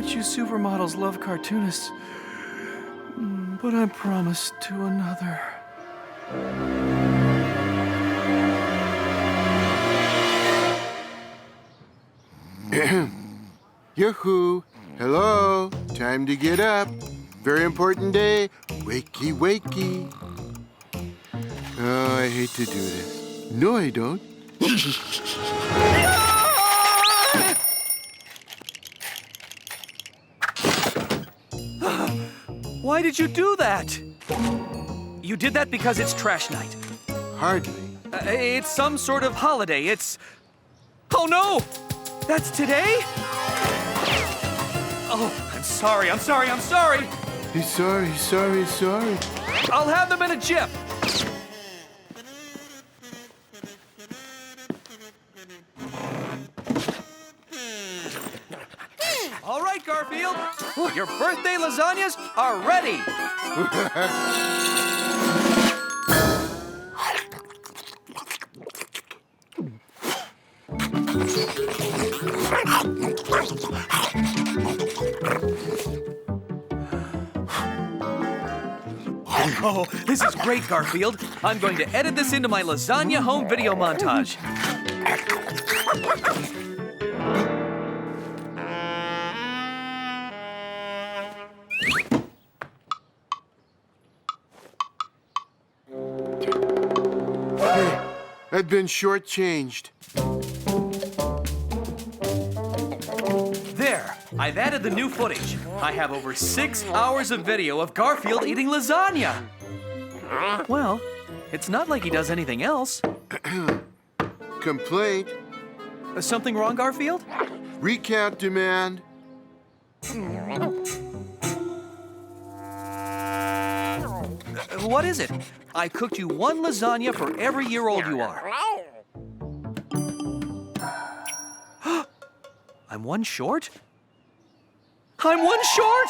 bet you supermodels love cartoonists. But I'm promised to another. Yoo-hoo! Hello! Time to get up. Very important day. Wakey, wakey. Oh, I hate to do this. No, I don't. Why did you do that? You did that because it's trash night. Hardly. It's some sort of holiday. It's... Oh, no! That's today? Oh, I'm sorry. He's sorry. I'll have them in a jiff. All right, Garfield. Your birthday lasagnas are ready. Oh, this is great, Garfield. I'm going to edit this into my lasagna home video montage. Hey, I've been shortchanged. There, I've added the new footage. I have over 6 hours of video of Garfield eating lasagna. Well, it's not like he does anything else. Complaint. Something wrong, Garfield? Recount demand. What is it? I cooked you 1 lasagna for every year old you are. I'm 1 short? I'm 1 short!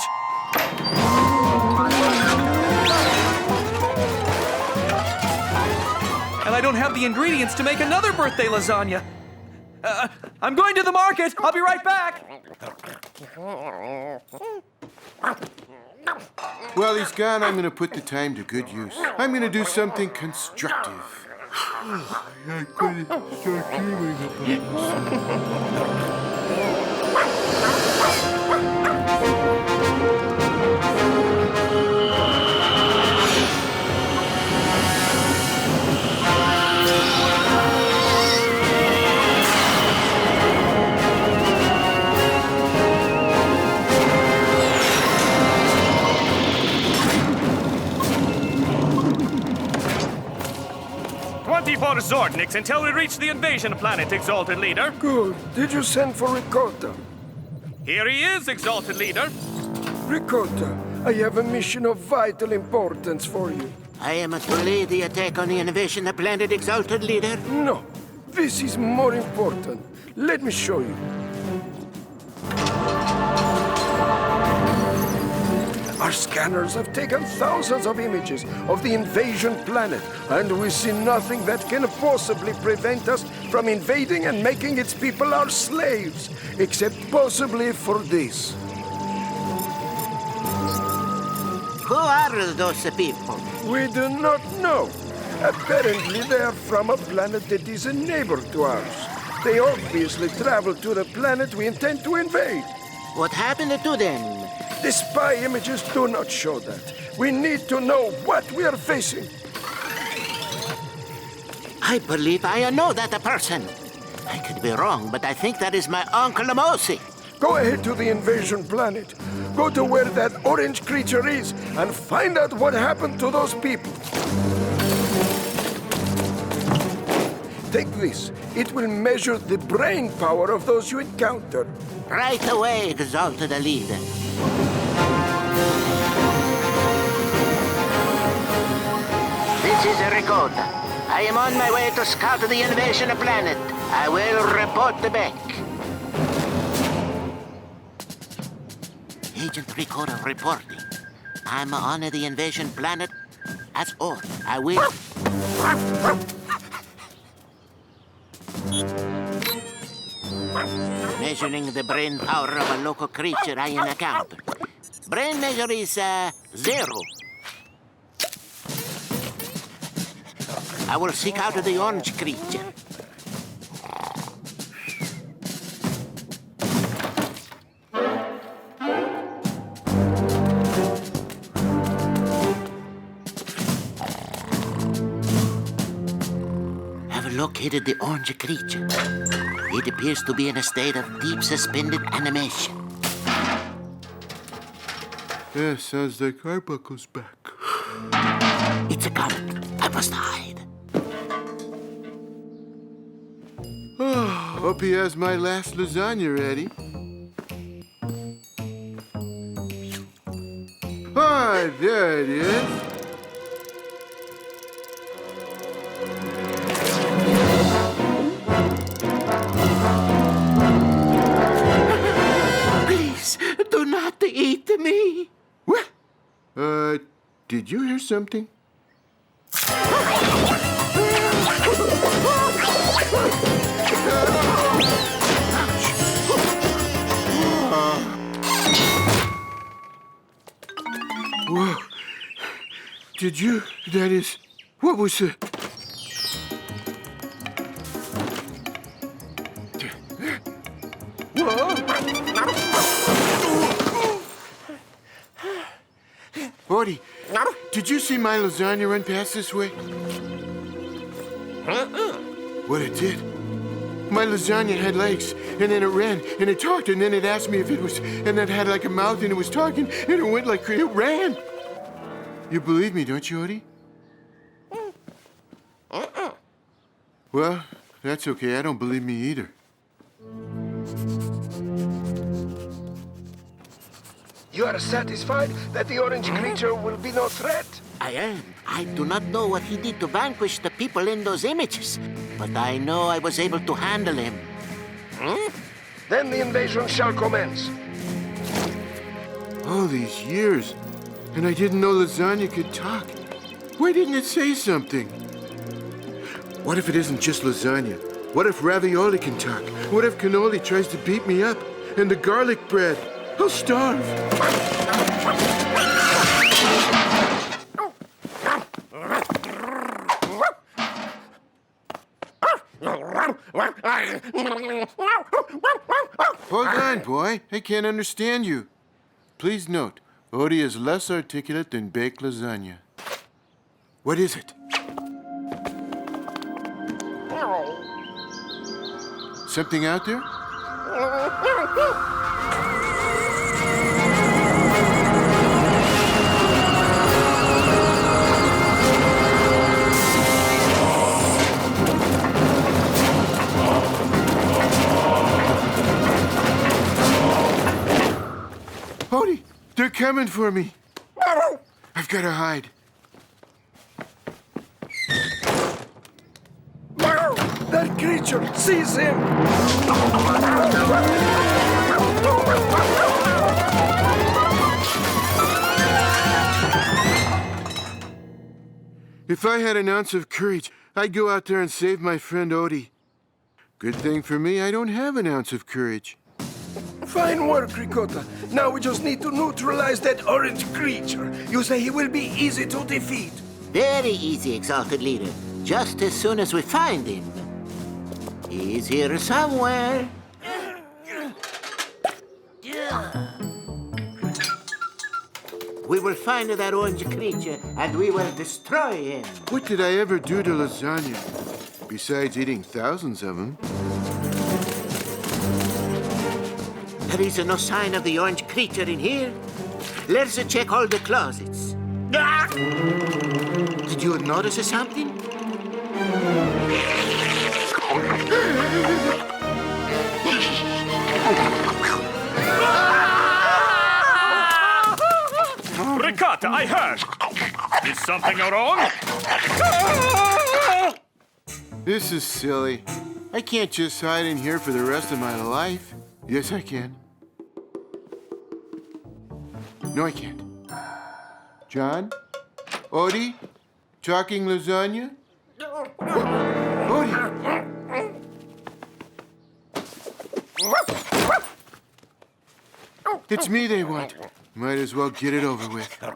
And I don't have the ingredients to make another birthday lasagna. I'm going to the market. I'll be right back. Well, he's gone. I'm going to put the time to good use. I'm going to do something constructive. I couldn't start dreaming about this. 24 Zordniks until we reach the invasion planet, Exalted Leader. Good. Did you send for Ricotta? Here he is, Exalted Leader. Ricotta, I have a mission of vital importance for you. I am to lead the attack on the invasion of planet, Exalted Leader. No, this is more important. Let me show you. Our scanners have taken thousands of images of the invasion planet, and we see nothing that can possibly prevent us from invading and making its people our slaves, except possibly for this. Who are those people? We do not know. Apparently, they are from a planet that is a neighbor to ours. They obviously traveled to the planet we intend to invade. What happened to them? The spy images do not show that. We need to know what we are facing. I believe I know that person. I could be wrong, but I think that is my Uncle Mosi. Go ahead to the invasion planet. Go to where that orange creature is and find out what happened to those people. Take this. It will measure the brain power of those you encounter. Right away, Exalted Leader. This is Ricotta. I am on my way to scout the invasion planet. I will report back. Agent Ricotta reporting. I'm on the invasion planet. As all, I will... Measuring the brain power of a local creature I encounter. Brain measure is 0. I will seek out the orange creature. I've located the orange creature. It appears to be in a state of deep suspended animation. Yeah, sounds like Arbuckle's back. It's a comet. I must hide. Hope he has my last lasagna ready. Ah, there it is. Please, do not eat me. What? Did you hear something? Whoa. Did you? That is. What was the. Odie, did you see my lasagna run past this way? What it did? My lasagna had legs, and then it ran, and it talked, and then it asked me if it was, and it had like a mouth, and it was talking, and it went like, it ran. You believe me, don't you, Odie? Well, that's okay. I don't believe me either. You are satisfied that the orange creature will be no threat? I am. I do not know what he did to vanquish the people in those images, but I know I was able to handle him. Then the invasion shall commence. All these years, and I didn't know lasagna could talk. Why didn't it say something? What if it isn't just lasagna? What if ravioli can talk? What if cannoli tries to beat me up? And the garlic bread? I'll starve. Hold on, boy. I can't understand you. Please note, Odie is less articulate than baked lasagna. What is it? Something out there? Odie, they're coming for me. I've got to hide. That creature, seize him! If I had an ounce of courage, I'd go out there and save my friend Odie. Good thing for me, I don't have an ounce of courage. Fine work, Ricotta. Now we just need to neutralize that orange creature. You say he will be easy to defeat. Very easy, Exalted Leader. Just as soon as we find him. He's here somewhere. We will find that orange creature and we will destroy him. What did I ever do to lasagna? Besides eating thousands of them. There is no sign of the orange creature in here. Let's check all the closets. Did you notice something? Ricotta, I heard. Is something wrong? This is silly. I can't just hide in here for the rest of my life. Yes, I can. No, I can't. John? Odie? Talking lasagna? Odie! It's me they want. Might as well get it over with. The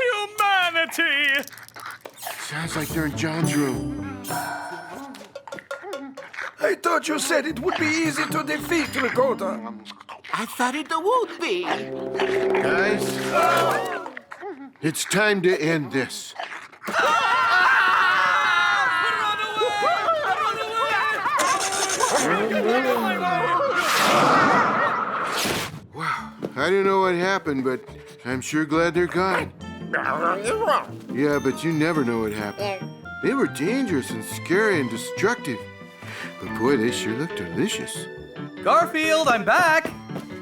humanity! Sounds like they're in John's room. I thought you said it would be easy to defeat Ricotta. I thought it would be. Guys, it's time to end this. Wow, I don't know what happened, but I'm sure glad they're gone. Yeah, but you never know what happened. They were dangerous and scary and destructive. But boy, they sure look delicious. Garfield, I'm back!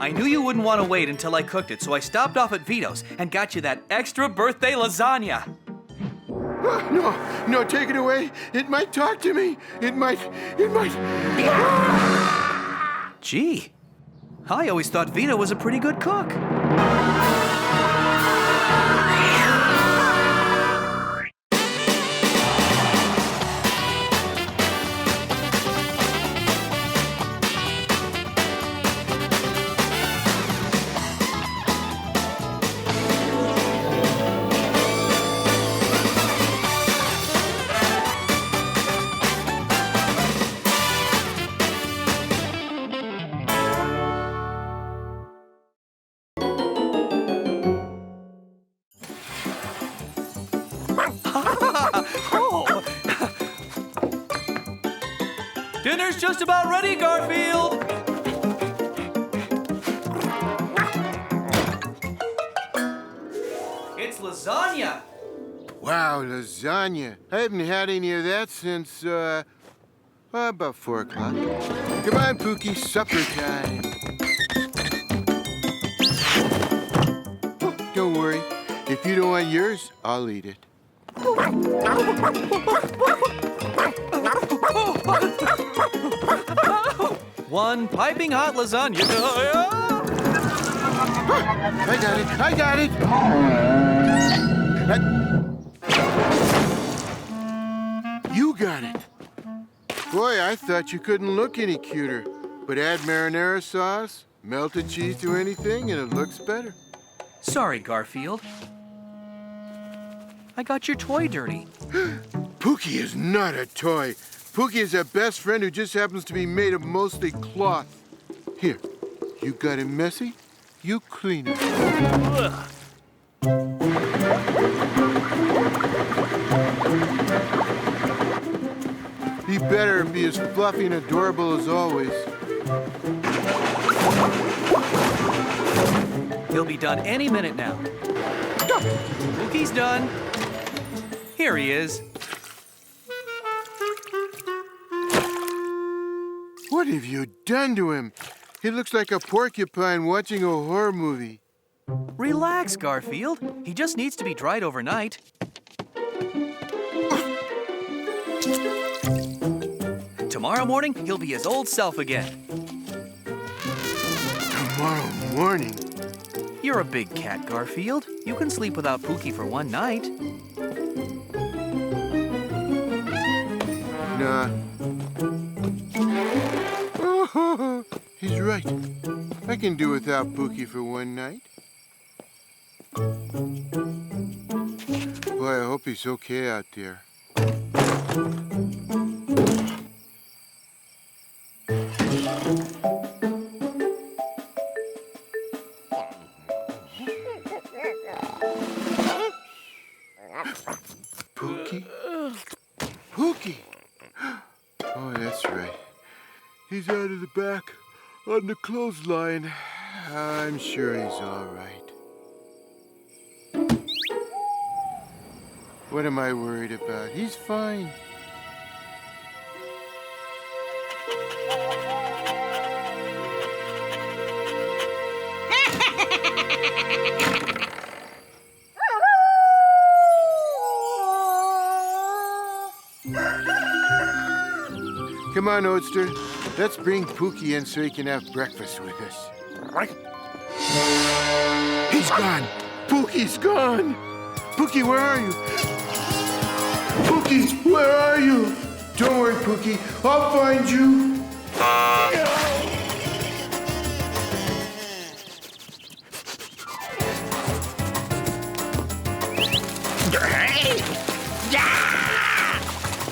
I knew you wouldn't want to wait until I cooked it, so I stopped off at Vito's and got you that extra birthday lasagna. No, take it away. It might talk to me. It might. Gee, I always thought Vito was a pretty good cook. Dinner's just about ready, Garfield! It's lasagna! Wow, lasagna. I haven't had any of that since, about 4 o'clock. Come on, Pookie, supper time. Oh, don't worry. If you don't want yours, I'll eat it. One piping hot lasagna. I got it. You got it. Boy, I thought you couldn't look any cuter. But add marinara sauce, melted cheese to anything, and it looks better. Sorry, Garfield. I got your toy dirty. Pookie is not a toy. Pookie is a best friend who just happens to be made of mostly cloth. Here, you got it messy? You clean it. He better be as fluffy and adorable as always. He'll be done any minute now. Pookie's done. Here he is. What have you done to him? He looks like a porcupine watching a horror movie. Relax, Garfield. He just needs to be dried overnight. Tomorrow morning, he'll be his old self again. Tomorrow morning? You're a big cat, Garfield. You can sleep without Pookie for one night. Nah. Oh, he's right. I can do without Pookie for one night. Boy, I hope he's okay out there. Pookie? Pookie! Oh, that's right. He's out of the back on the clothesline. I'm sure he's all right. What am I worried about? He's fine. Come on, Oatster. Let's bring Pookie in so he can have breakfast with us. He's gone. Pookie's gone. Pookie, where are you? Pookie, where are you? Don't worry, Pookie. I'll find you.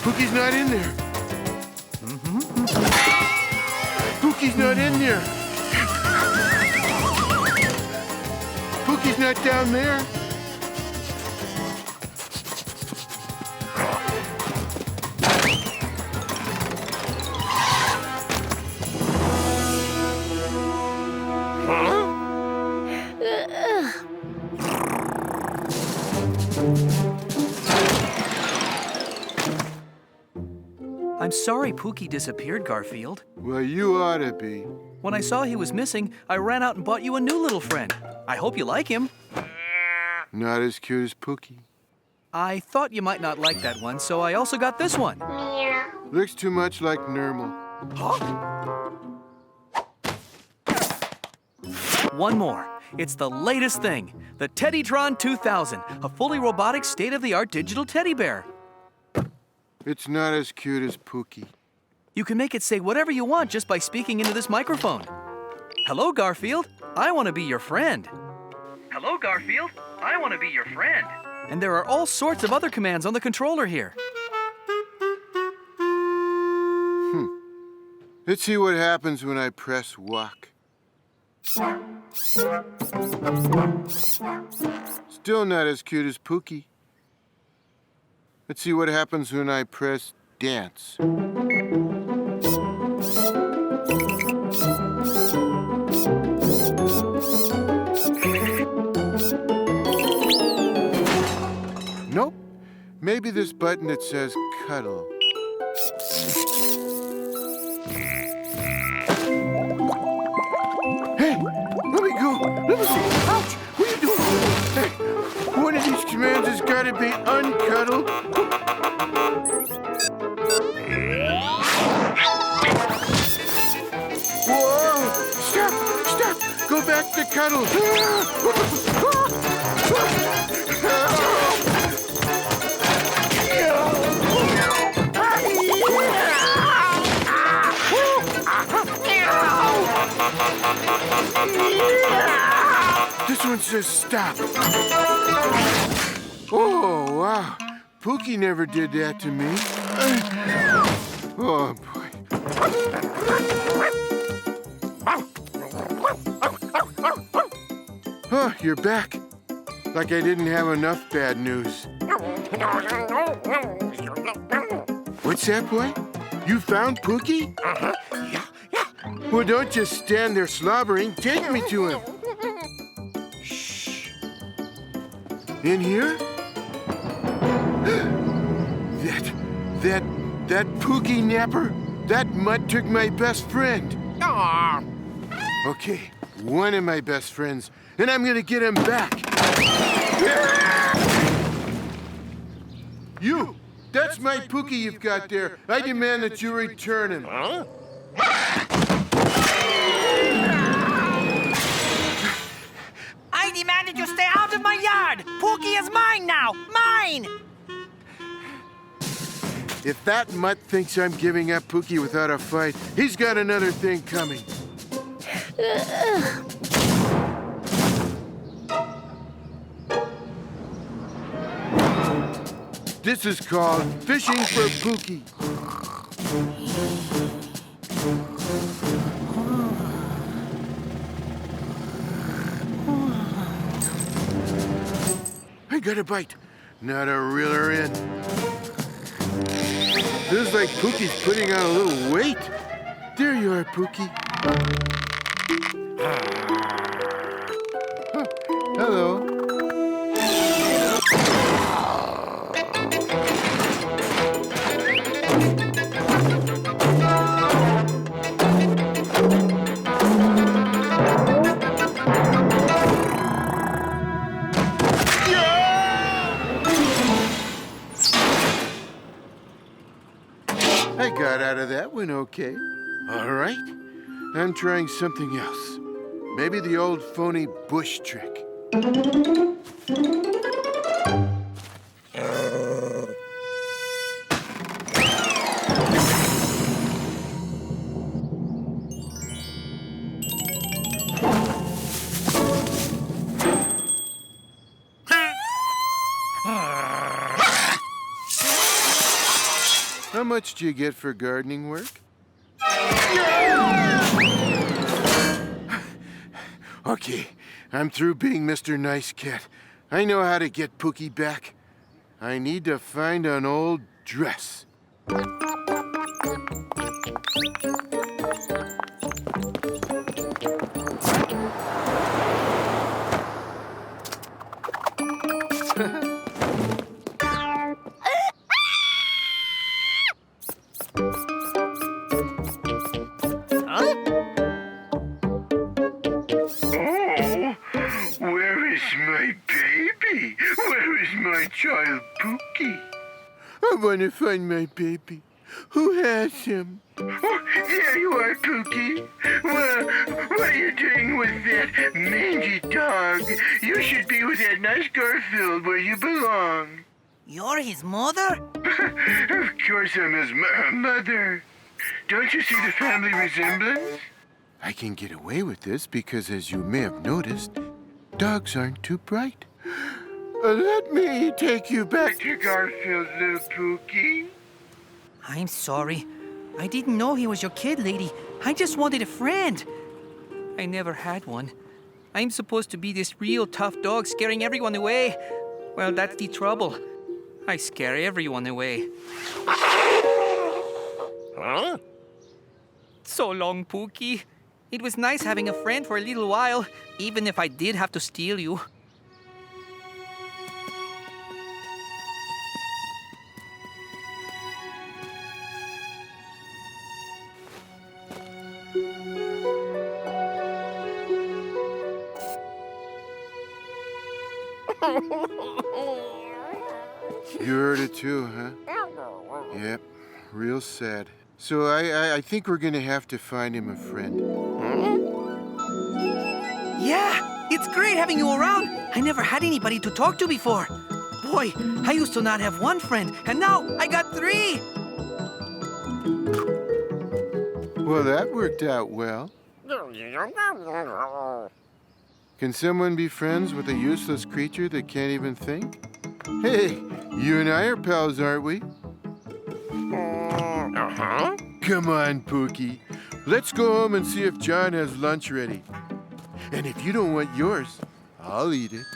Pookie's not in there. Pookie's not in there. Pookie's not down there. I'm sorry Pookie disappeared, Garfield. Well, you ought to be. When I saw he was missing, I ran out and bought you a new little friend. I hope you like him. Not as cute as Pookie. I thought you might not like that one, so I also got this one. Looks too much like Nermal. One more. It's the latest thing, the Teddytron 2000, a fully robotic, state-of-the-art digital teddy bear. It's not as cute as Pookie. You can make it say whatever you want just by speaking into this microphone. Hello, Garfield. I want to be your friend. Hello, Garfield. I want to be your friend. And there are all sorts of other commands on the controller here. Let's see what happens when I press walk. Still not as cute as Pookie. Let's see what happens when I press dance. Nope. Maybe this button that says cuddle. Hey, let me go. Let me go. Ouch! What are you doing? Hey, one of these commands has got to be uncuddle. Whoa! Stop! Stop! Go back to cuddle. This one says stop. Oh, wow. Pookie never did that to me. Oh, boy. Oh, you're back. Like I didn't have enough bad news. What's that, boy? You found Pookie? Yeah. Well, don't just stand there slobbering. Take me to him. Shh. In here? That Pookie napper? That mutt took my best friend. Aw. Okay, one of my best friends, and I'm gonna get him back. You! That's my Pookie you've got there. I demand that you return him. Huh? I demand that you stay out of my yard! Pookie is mine now! Mine! If that mutt thinks I'm giving up Pookie without a fight, he's got another thing coming. This is called fishing for Pookie. I got a bite. Not a reeler in. Feels like Pookie's putting on a little weight. There you are, Pookie. Huh. Hello. I got out of that one okay. All right. I'm trying something else. Maybe the old phony bush trick. How much do you get for gardening work? Okay, I'm through being Mr. Nice Cat. I know how to get Pookie back. I need to find an old dress. Where is my baby? Where is my child Pookie? I want to find my baby. Who has him? Oh, there you are, Pookie. Well, what are you doing with that mangy dog? You should be with that nice Garfield where you belong. You're his mother? Of course I'm his mother. Don't you see the family resemblance? I can get away with this because, as you may have noticed, dogs aren't too bright. Let me take you back To Garfield, little Pookie. I'm sorry. I didn't know he was your kid, lady. I just wanted a friend. I never had one. I'm supposed to be this real tough dog scaring everyone away. Well, that's the trouble. I scare everyone away. Huh? So long, Pookie. It was nice having a friend for a little while, even if I did have to steal you. You heard it too, huh? Yep, real sad. So I think we're gonna have to find him a friend. Yeah, it's great having you around. I never had anybody to talk to before. Boy, I used to not have one friend, and now I got 3. Well, that worked out well. Can someone be friends with a useless creature that can't even think? Hey, you and I are pals, aren't we? Uh-huh. Come on, Pookie. Let's go home and see if John has lunch ready. And if you don't want yours, I'll eat it.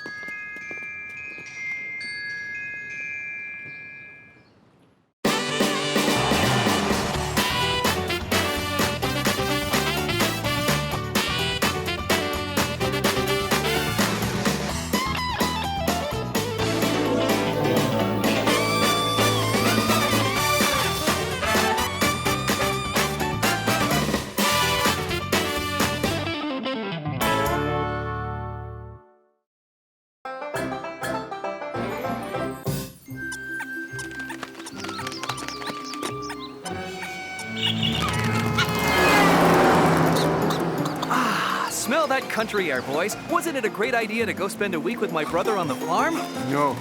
Smell that country air, boys. Wasn't it a great idea to go spend a week with my brother on the farm? No,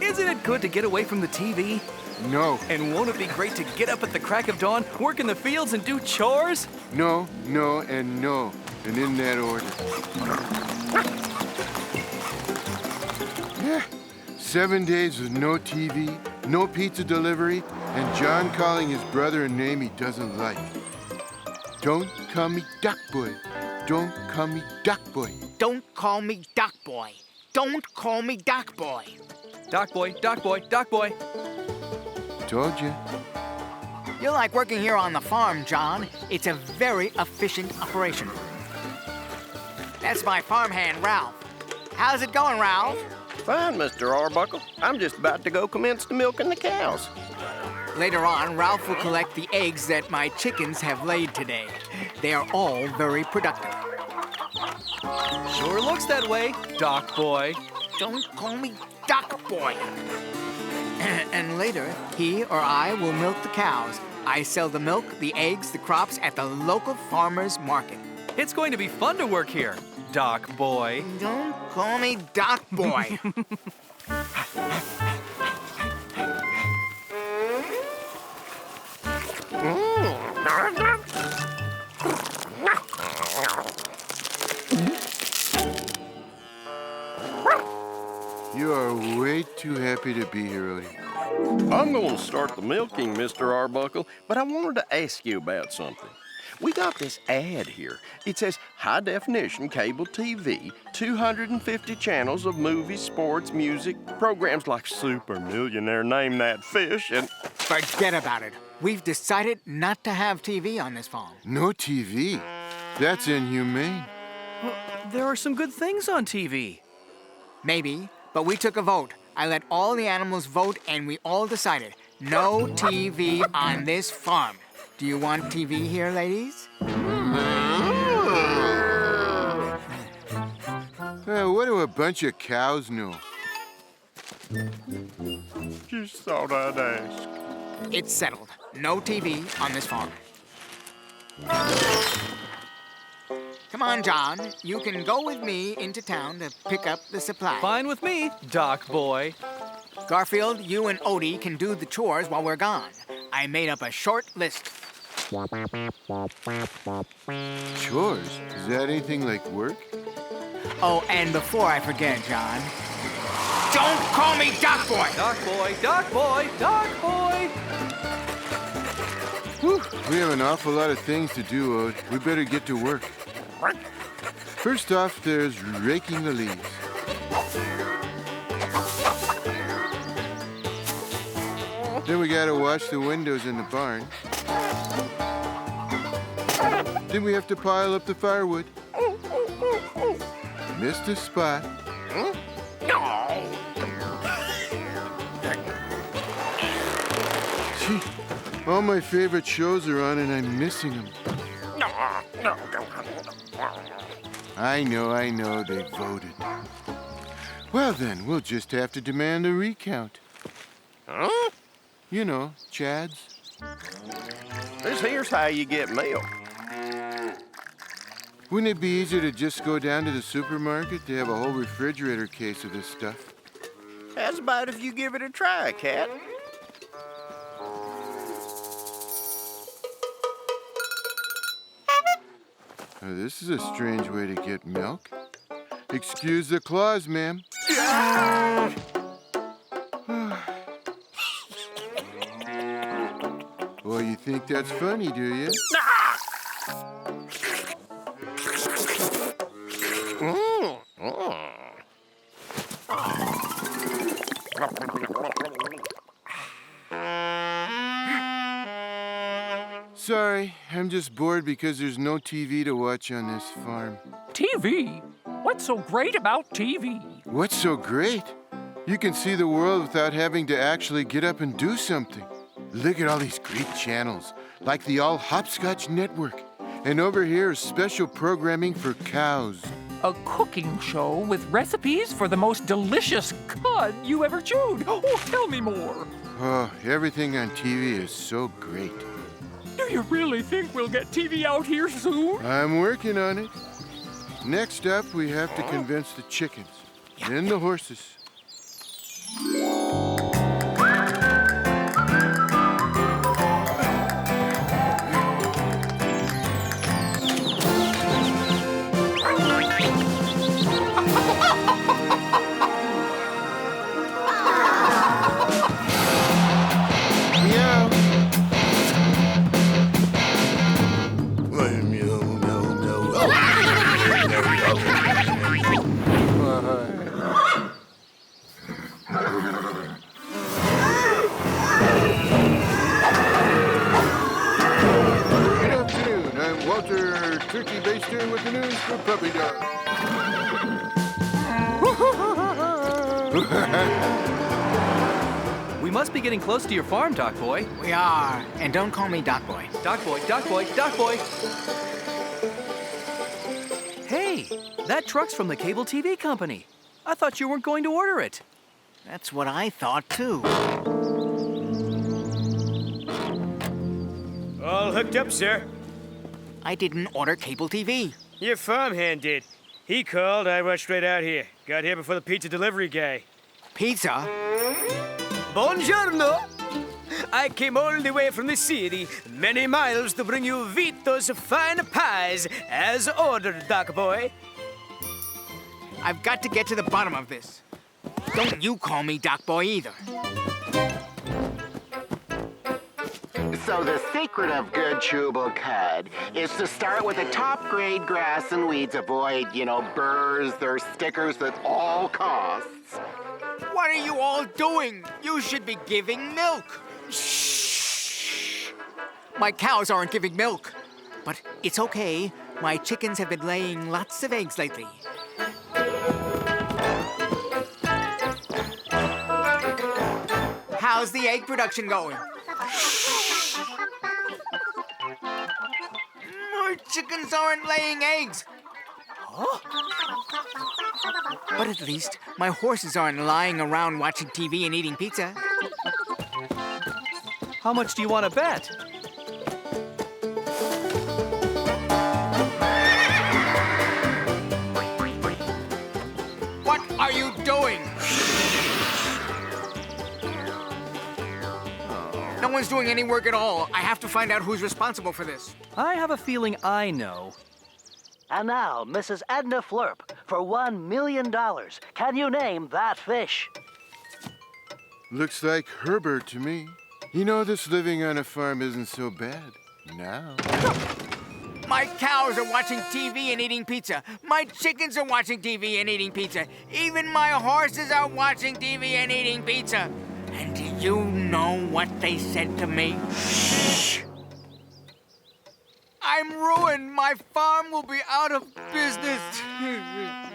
Isn't it good to get away from the TV? no, And won't it be great to get up at the crack of dawn, work in the fields, and do chores? no, no, and no. And in that order. Yeah, 7 days with no TV, no pizza delivery, and John calling his brother a name he doesn't like. Don't call me Duck Boy. Don't call me Duck Boy. Don't call me Duck Boy. Don't call me Duck Boy. Doc boy, Doc boy, Doc boy. Told you. You like working here on the farm, John. It's a very efficient operation. That's my farmhand, Ralph. How's it going, Ralph? Fine, Mr. Arbuckle. I'm just about to go commence the milking the cows. Later on, Ralph will collect the eggs that my chickens have laid today. They are all very productive. Sure looks that way, Doc boy. Don't call me Duck Boy. And later, he or I will milk the cows. I sell the milk, the eggs, the crops at the local farmer's market. It's going to be fun to work here, Doc Boy. Don't call me Doc Boy. You are way too happy to be here, Odie. I'm going to start the milking, Mr. Arbuckle, but I wanted to ask you about something. We got this ad here. It says high-definition cable TV, 250 channels of movies, sports, music, programs like Super Millionaire, Name That Fish, and... Forget about it. We've decided not to have TV on this farm. No TV? That's inhumane. Well, there are some good things on TV. Maybe, but we took a vote. I let all the animals vote, and we all decided no TV on this farm. Do you want TV here, ladies? What do a bunch of cows know? Just thought I'd ask. It's settled. No TV on this farm. Come on, John. You can go with me into town to pick up the supply. Fine with me, Doc Boy. Garfield, you and Odie can do the chores while we're gone. I made up a short list. Chores? Is that anything like work? Oh, and before I forget, John, don't call me Doc Boy! Doc Boy, Doc Boy, Doc Boy! Whew, we have an awful lot of things to do, Ode. We better get to work. First off, there's raking the leaves. Then we gotta wash the windows in the barn. Then we have to pile up the firewood. Missed a spot. Gee, all my favorite shows are on and I'm missing them. I know, they voted. Well then, we'll just have to demand a recount. Huh? You know, Chad's. Here's how you get milk. Wouldn't it be easier to just go down to the supermarket to have a whole refrigerator case of this stuff? How's about if you give it a try, Cat? Now, this is a strange way to get milk. Excuse the claws, ma'am. Well, you think that's funny, do you? Sorry, I'm just bored because there's no TV to watch on this farm. TV? What's so great about TV? What's so great? You can see the world without having to actually get up and do something. Look at all these great channels, like the All Hopscotch Network. And over here is special programming for cows. A cooking show with recipes for the most delicious cud you ever chewed. Oh, tell me more. Oh, everything on TV is so great. Do you really think we'll get TV out here soon? I'm working on it. Next up, we have to convince the chickens, then the horses. Turkey baster with the news for puppy dogs. We must be getting close to your farm, Doc Boy. We are. And don't call me Doc Boy. Doc Boy, Doc Boy, Doc Boy. Hey, that truck's from the cable TV company. I thought you weren't going to order it. That's what I thought, too. All hooked up, sir. I didn't order cable TV. Your farmhand did. He called, I rushed straight out here. Got here before the pizza delivery guy. Pizza? Buongiorno! I came all the way from the city, many miles to bring you Vito's fine pies, as ordered, Doc Boy. I've got to get to the bottom of this. Don't you call me Doc Boy either. So the secret of good chewable cud is to start with the top-grade grass and weeds. Avoid, burrs or stickers at all costs. What are you all doing? You should be giving milk. Shh. My cows aren't giving milk. But it's okay. My chickens have been laying lots of eggs lately. How's the egg production going? My chickens aren't laying eggs. Huh? But at least my horses aren't lying around watching TV and eating pizza. How much do you want to bet? What are you doing? No one's doing any work at all. I have to find out who's responsible for this. I have a feeling I know. And now, Mrs. Edna Flurp, for $1 million. Can you name that fish? Looks like Herbert to me. You know, this living on a farm isn't so bad. Now. My cows are watching TV and eating pizza. My chickens are watching TV and eating pizza. Even my horses are watching TV and eating pizza. And do you know what they said to me? Shh! I'm ruined. My farm will be out of business.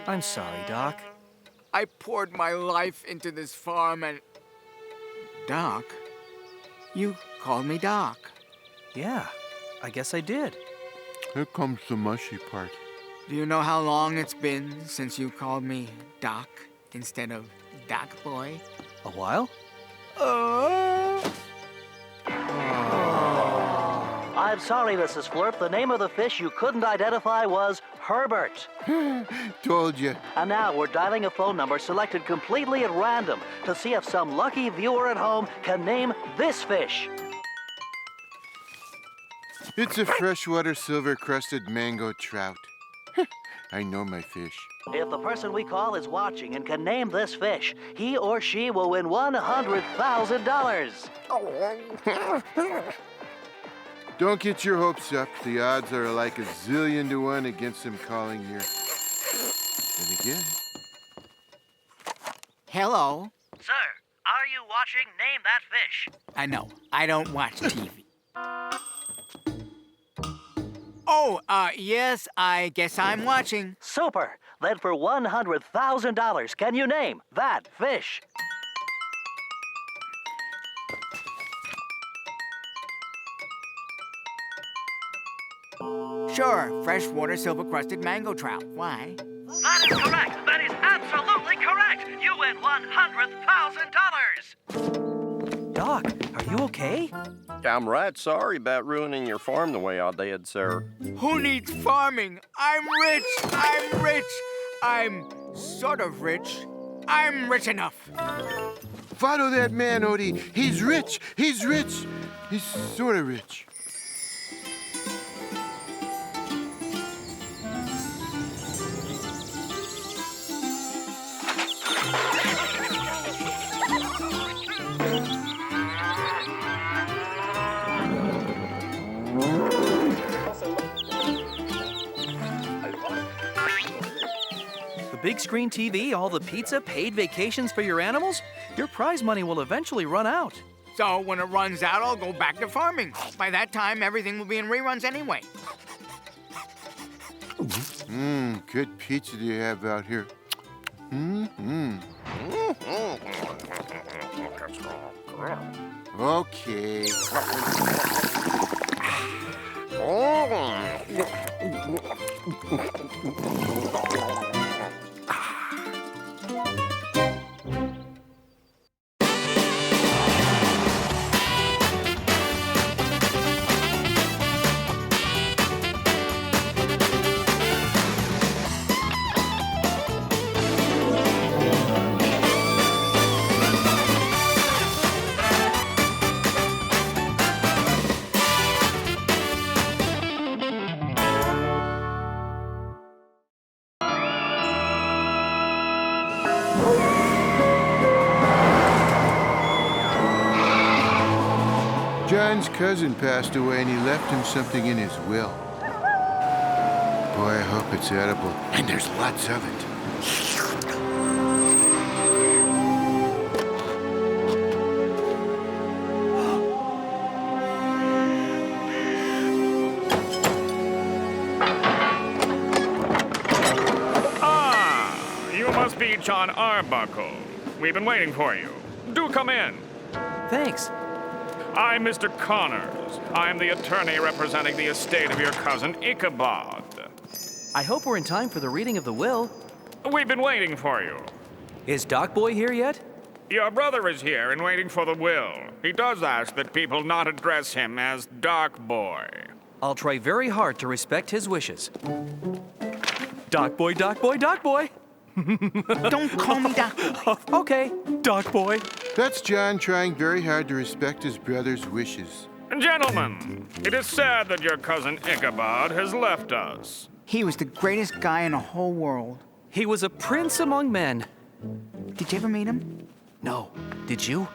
I'm sorry, Doc. I poured my life into this farm and... Doc? You called me Doc. Yeah, I guess I did. Here comes the mushy part. Do you know how long it's been since you called me Doc instead of Doc Boy? A while? I'm sorry, Mrs. Flurp. The name of the fish you couldn't identify was Herbert. Told you. And now we're dialing a phone number selected completely at random to see if some lucky viewer at home can name this fish. It's a freshwater silver-crusted mango trout. I know my fish. If the person we call is watching and can name this fish, he or she will win $100,000. Don't get your hopes up. The odds are like 1,000,000 to 1 against him calling here. Then again. Hello? Sir, are you watching Name That Fish? I know. I don't watch TV. Oh, yes, I guess I'm watching. Super. Then for $100,000, can you name that fish? Sure, freshwater silver-crusted mango trout. Why? That is correct. That is absolutely correct. You win $100,000. Doc, are you okay? I'm right sorry about ruining your farm the way I did, sir. Who needs farming? I'm rich. I'm rich. I'm sort of rich. I'm rich enough. Follow that man, Odie. He's rich. He's rich. He's sort of rich. The big screen TV, all the pizza, paid vacations for your animals? Your prize money will eventually run out. So when it runs out, I'll go back to farming. By that time, everything will be in reruns anyway. Good pizza do you have out here? Okay. John's cousin passed away and he left him something in his will. Boy, I hope it's edible. And there's lots of it. You must be John Arbuckle. We've been waiting for you. Do come in. Thanks. I'm Mr. Connors. I'm the attorney representing the estate of your cousin Ichabod. I hope we're in time for the reading of the will. We've been waiting for you. Is Doc Boy here yet? Your brother is here and waiting for the will. He does ask that people not address him as Doc Boy. I'll try very hard to respect his wishes. Doc Boy, Doc Boy, Doc Boy. Don't call me Doc Boy. Okay, Doc Boy. That's John trying very hard to respect his brother's wishes. Gentlemen, it is sad that your cousin Ichabod has left us. He was the greatest guy in the whole world. He was a prince among men. Did you ever meet him? No. Did you?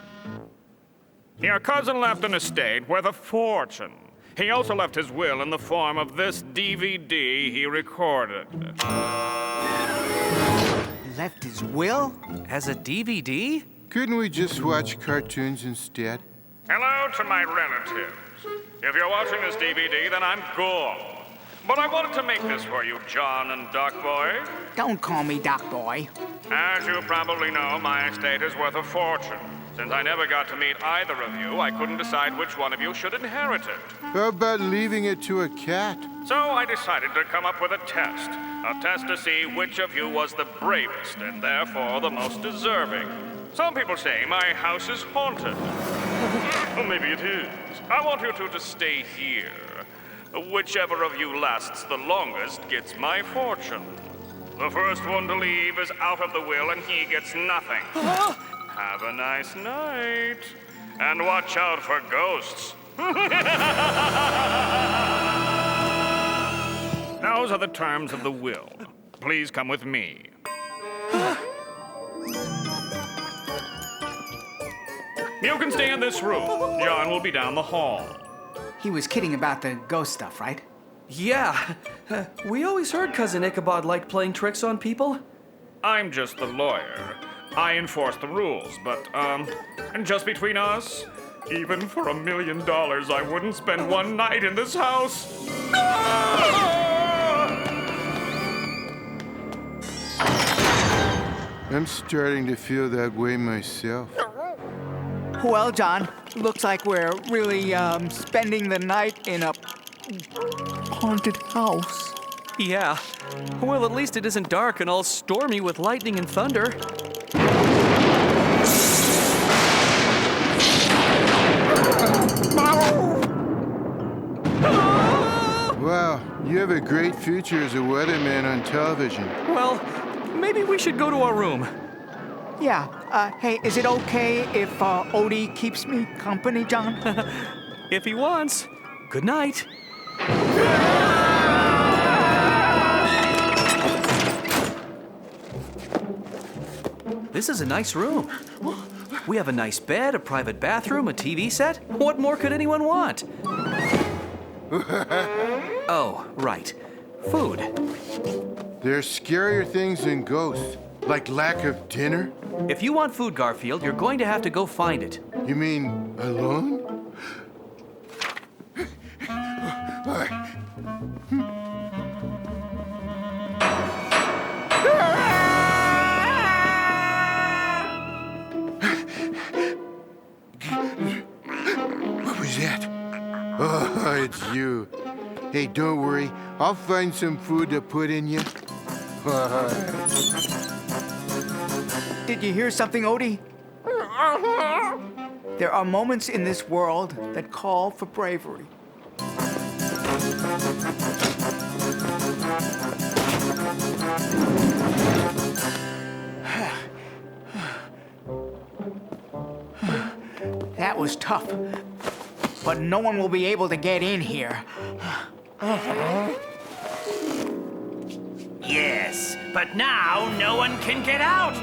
Your cousin left an estate worth a fortune. He also left his will in the form of this DVD he recorded. Left his will? As a DVD? Couldn't we just watch cartoons instead? Hello to my relatives. If you're watching this DVD, then I'm cool. But I wanted to make this for you, John and Doc Boy. Don't call me Doc Boy. As you probably know, my estate is worth a fortune. Since I never got to meet either of you, I couldn't decide which one of you should inherit it. How about leaving it to a cat? So I decided to come up with a test to see which of you was the bravest and therefore the most deserving. Some people say my house is haunted. Well, maybe it is. I want you two to stay here. Whichever of you lasts the longest gets my fortune. The first one to leave is out of the will and he gets nothing. Have a nice night. And watch out for ghosts. Those are the terms of the will. Please come with me. You can stay in this room. John will be down the hall. He was kidding about the ghost stuff, right? Yeah. We always heard Cousin Ichabod liked playing tricks on people. I'm just the lawyer. I enforce the rules, but, and just between us, even for $1 million, I wouldn't spend one night in this house. I'm starting to feel that way myself. Well, John, looks like we're really, spending the night in a haunted house. Yeah. Well, at least it isn't dark and all stormy with lightning and thunder. Wow, you have a great future as a weatherman on television. Well, maybe we should go to our room. Yeah, hey, is it okay if, Odie keeps me company, John? If he wants. Good night. This is a nice room. We have a nice bed, a private bathroom, a TV set. What more could anyone want? Oh, right. Food. There's scarier things than ghosts, like lack of dinner. If you want food, Garfield, you're going to have to go find it. You mean alone? What was that? Oh, it's you. Hey, don't worry. I'll find some food to put in you. Did you hear something, Odie? There are moments in this world that call for bravery. That was tough, but no one will be able to get in here. Yes, but now no one can get out.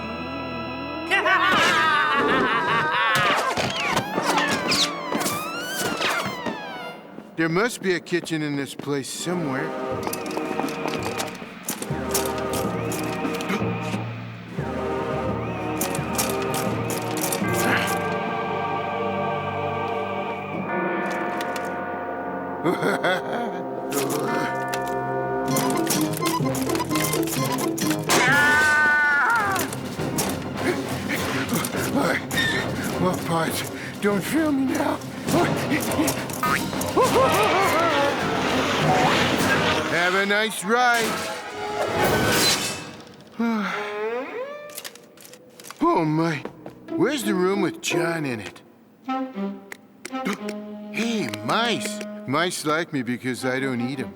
There must be a kitchen in this place somewhere. Oh, pause. Don't feel me now. Have a nice ride. Oh, my. Where's the room with John in it? Hey, mice. Mice like me because I don't eat them.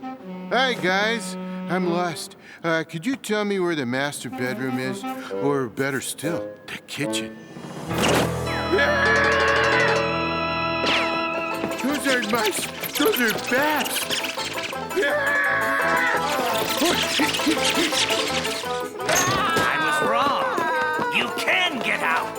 Hi, guys. I'm lost. Could you tell me where the master bedroom is? Or better still, the kitchen? Those aren't mice. Those are bats. I was wrong. You can get out.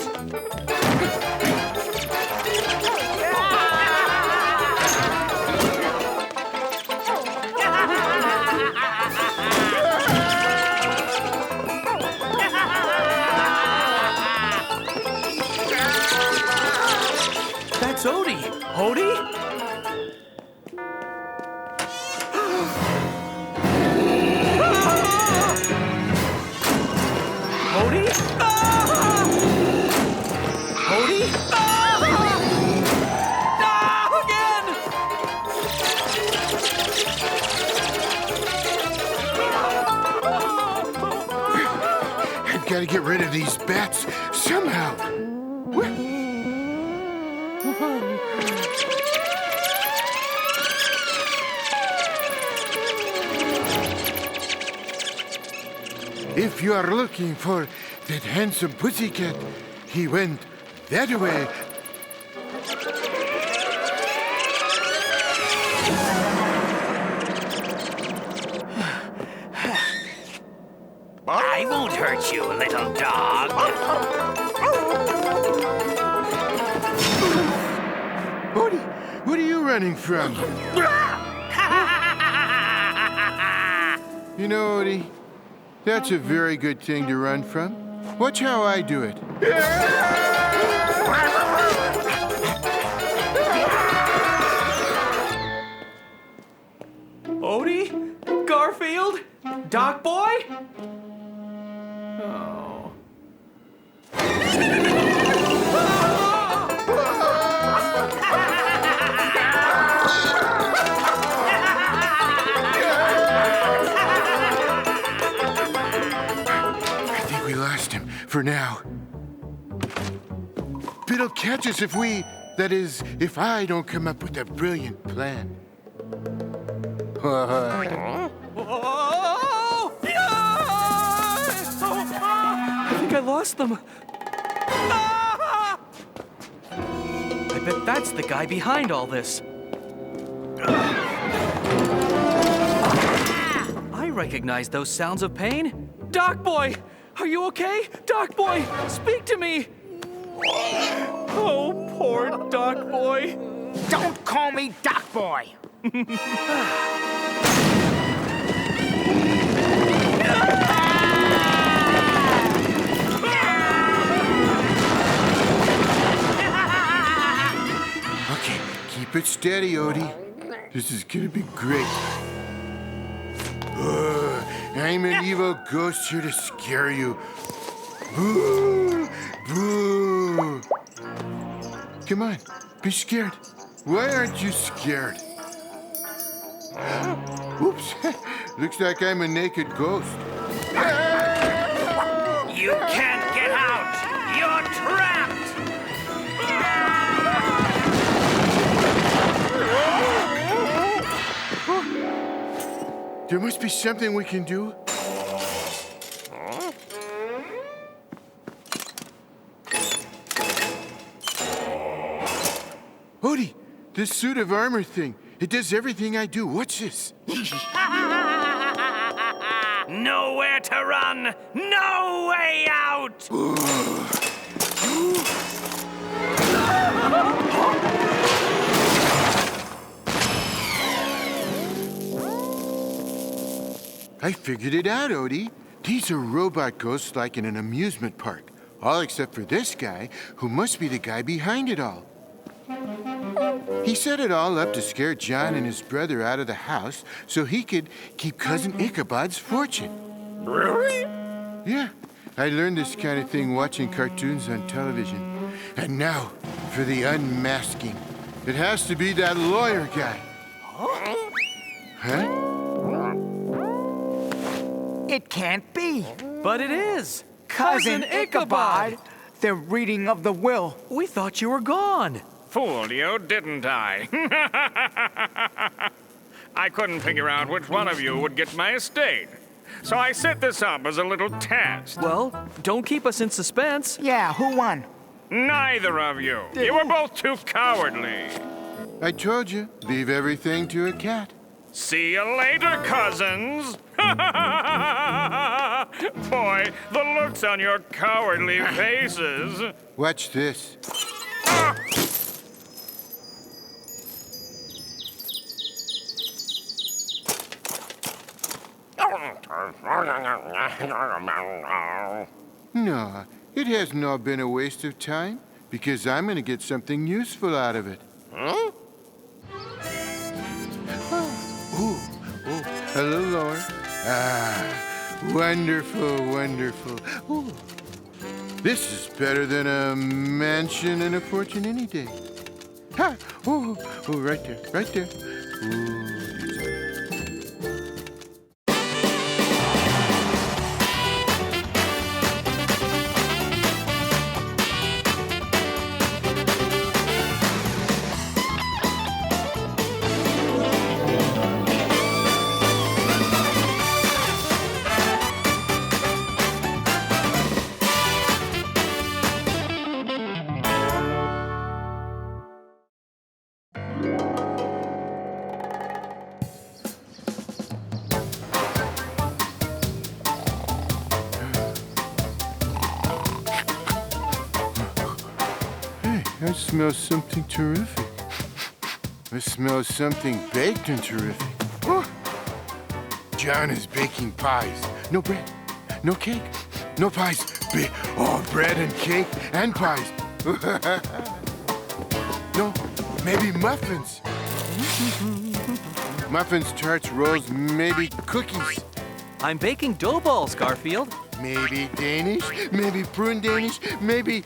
That's Odie. Odie? Odie? Odie? Again! I've got to get rid of these bats somehow. If you are looking for that handsome pussycat, he went that way. I won't hurt you, little dog. Odie, what are you running from? You know, Odie, that's a very good thing to run from. Watch how I do it. Odie? Garfield? Doc Boy? Oh. I think we lost him for now. But he'll catch us if we, that is, if I don't come up with a brilliant plan. I think I lost them. I bet that's the guy behind all this. I recognize those sounds of pain. Doc Boy! Are you okay? Doc Boy, speak to me! Oh, poor Doc Boy. Don't call me Doc Boy. Okay, keep it steady, Odie. This is gonna be great. I'm an evil ghost here to scare you. Boo! Boo! Come on, be scared. Why aren't you scared? Oops, looks like I'm a naked ghost. You can't get out. You're trapped. There must be something we can do. Odie, this suit of armor thing, it does everything I do. What's this? Nowhere to run. No way out. I figured it out, Odie. These are robot ghosts like in an amusement park. All except for this guy, who must be the guy behind it all. He set it all up to scare John and his brother out of the house so he could keep Cousin Ichabod's fortune. Really? Yeah, I learned this kind of thing watching cartoons on television. And now, for the unmasking. It has to be that lawyer guy. Huh? It can't be. But it is. Cousin Ichabod. The reading of the will. We thought you were gone. Fooled you, didn't I? I couldn't figure out which one of you would get my estate. So I set this up as a little test. Well, don't keep us in suspense. Yeah, who won? Neither of you. You were both too cowardly. I told you, leave everything to a cat. See you later, cousins. Boy, the looks on your cowardly faces. Watch this. No, it has not been a waste of time, because I'm going to get something useful out of it. Huh? Oh, hello, Lord. Ah, wonderful, wonderful. Ooh. This is better than a mansion and a fortune any day. Ha! Oh, right there, right there. Ooh. I smell something terrific. I smell something baked and terrific. Oh. John is baking pies. No bread, no cake, no pies. Bread and cake and pies. No, maybe muffins. Muffins, tarts, rolls, maybe cookies. I'm baking dough balls, Garfield. Maybe Danish, maybe prune Danish, maybe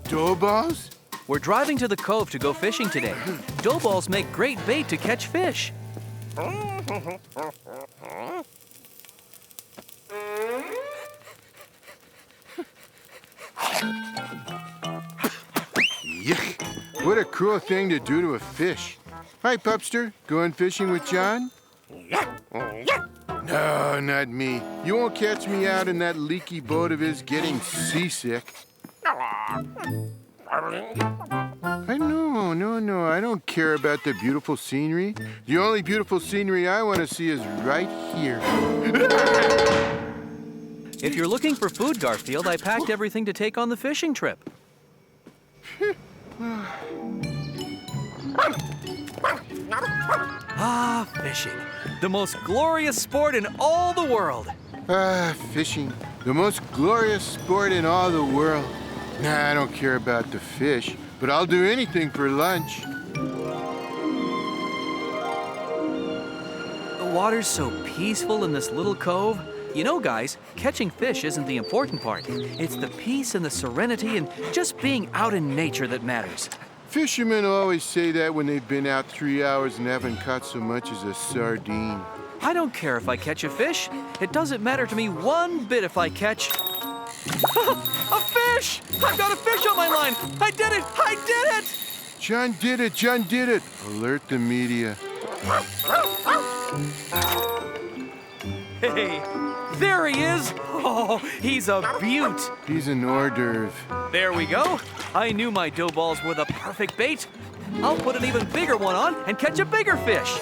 dough balls? We're driving to the cove to go fishing today. Dough balls make great bait to catch fish. Yuck! What a cruel thing to do to a fish. Hi, Pupster. Going fishing with John? No, not me. You won't catch me out in that leaky boat of his getting seasick. No, I don't care about the beautiful scenery. The only beautiful scenery I want to see is right here. If you're looking for food, Garfield, I packed everything to take on the fishing trip. Ah, fishing. The most glorious sport in all the world. Ah, fishing. The most glorious sport in all the world. Nah, I don't care about the fish, but I'll do anything for lunch. The water's so peaceful in this little cove. You know, guys, catching fish isn't the important part. It's the peace and the serenity and just being out in nature that matters. Fishermen always say that when they've been out 3 hours and haven't caught so much as a sardine. I don't care if I catch a fish. It doesn't matter to me one bit if I catch... a fish! I've got a fish on my line! I did it! I did it! John did it! John did it! Alert the media. Hey, there he is! Oh, he's a beaut! He's an hors d'oeuvre. There we go. I knew my dough balls were the perfect bait. I'll put an even bigger one on and catch a bigger fish.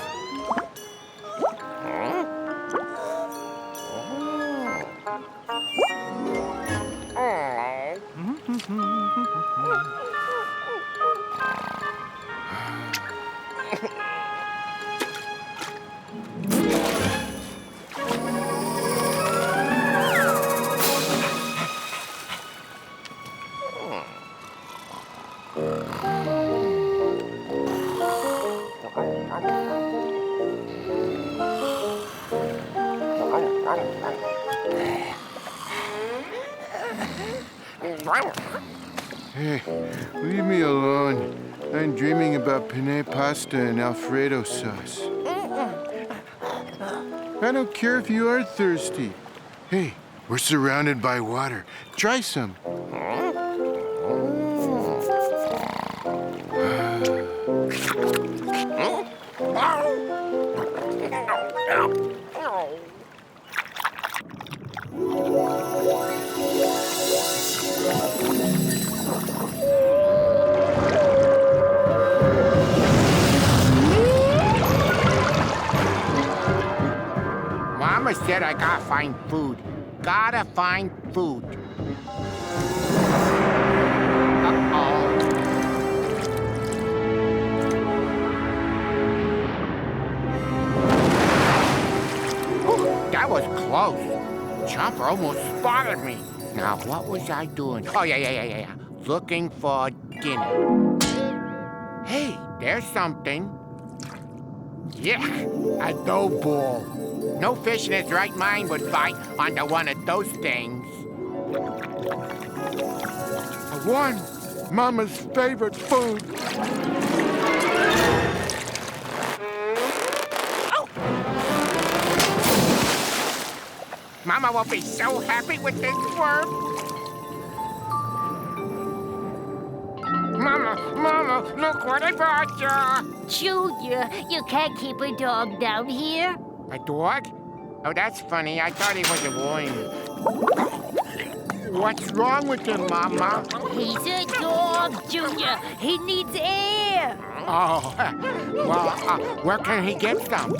Hey, leave me alone. I'm dreaming about penne pasta and Alfredo sauce. I don't care if you are thirsty. Hey, we're surrounded by water. Try some. Mama said I gotta find food. Gotta find food. Uh-oh. Whew, that was close. Chomper almost spotted me. Now, what was I doing? Oh, yeah. Looking for dinner. Hey, there's something. Yeah, a dough ball. No fish in his right mind would bite onto one of those things. I won Mama's favorite food. Oh. Mama will be so happy with this worm. Mama, look what I brought you. Junior, you can't keep a dog down here. A dog? Oh, that's funny. I thought he was a worm. What's wrong with him, Mama? He's a dog, Junior. He needs air. Oh, well, where can he get some?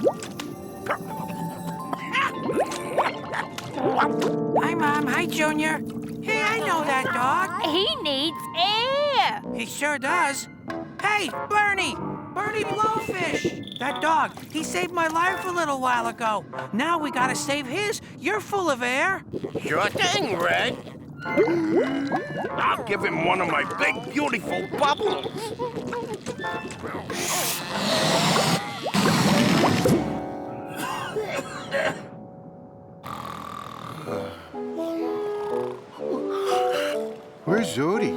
Hi, Mom. Hi, Junior. Hey, I know that dog. He needs air. He sure does. Hey, Bernie! Bernie Blowfish! That dog, he saved my life a little while ago. Now we gotta save his. You're full of air. Sure thing, Red. I'll give him one of my big, beautiful bubbles. Where's Odie?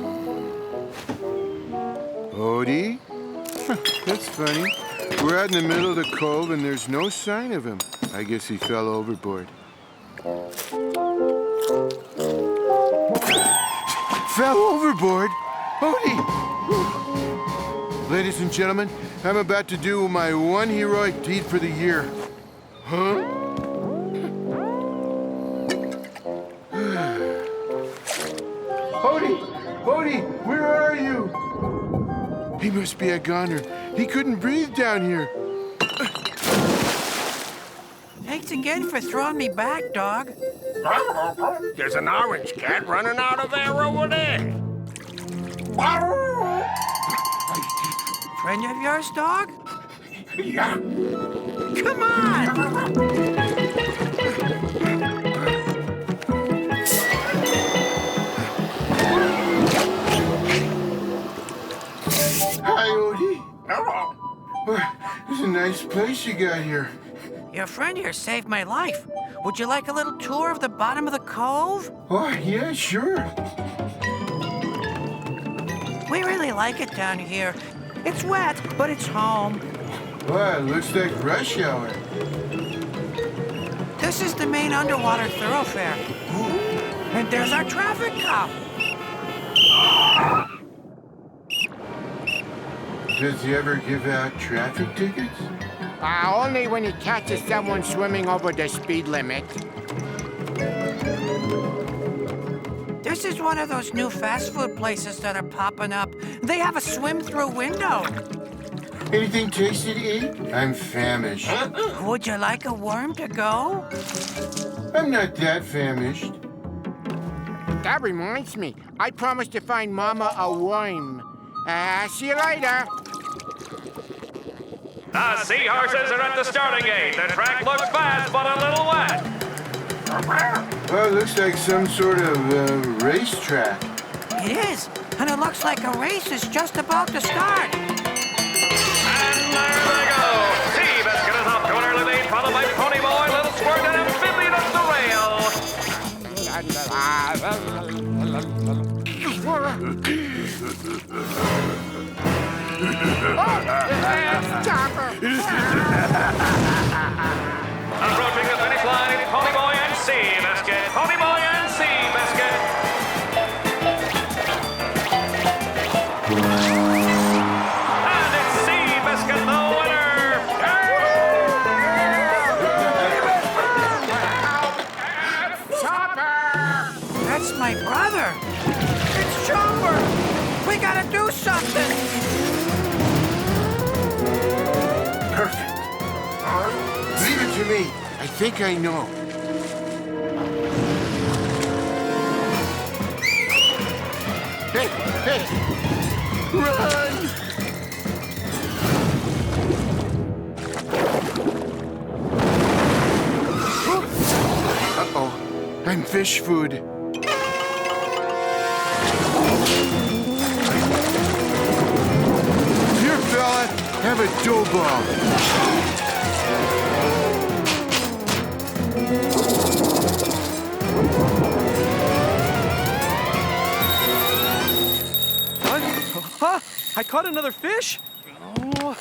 Odie? That's funny. We're out in the middle of the cove and there's no sign of him. I guess he fell overboard. Fell overboard? Odie! Ladies and gentlemen, I'm about to do my one heroic deed for the year. Huh? Odie, where are you? He must be a goner. He couldn't breathe down here. Thanks again for throwing me back, dog. There's an orange cat running out of there over there. Friend of yours, dog? Yeah. Come on! Hi, Odie. It's a nice place you got here. Your friend here saved my life. Would you like a little tour of the bottom of the cove? Oh, yeah, sure. We really like it down here. It's wet, but it's home. Wow, it looks like rush hour. This is the main underwater thoroughfare. And there's our traffic cop. Does he ever give out traffic tickets? Only when he catches someone swimming over the speed limit. This is one of those new fast food places that are popping up. They have a swim-through window. Anything tasty to eat? I'm famished. Would you like a worm to go? I'm not that famished. That reminds me. I promised to find Mama a worm. See you later. The seahorses are at the starting gate. The track looks fast, but a little wet. Well, it looks like some sort of racetrack. It is, and it looks like a race is just about to start. And there they go. Seabiscuit is off to an early lead, followed by Pony Boy, Little Squirt, and Amphibian up the rail. Approaching the finish line, Pony Boy and Sea Biscuit. Pony Boy and Sea Biscuit. And it's Sea Biscuit the winner. That's my brother. It's Chopper. We gotta do something. Perfect. Leave it to me. I think I know. Hey, hey! Run! Uh-oh. I'm fish food. Here, fella. Have a dough ball. What? Huh? I caught another fish? Oh.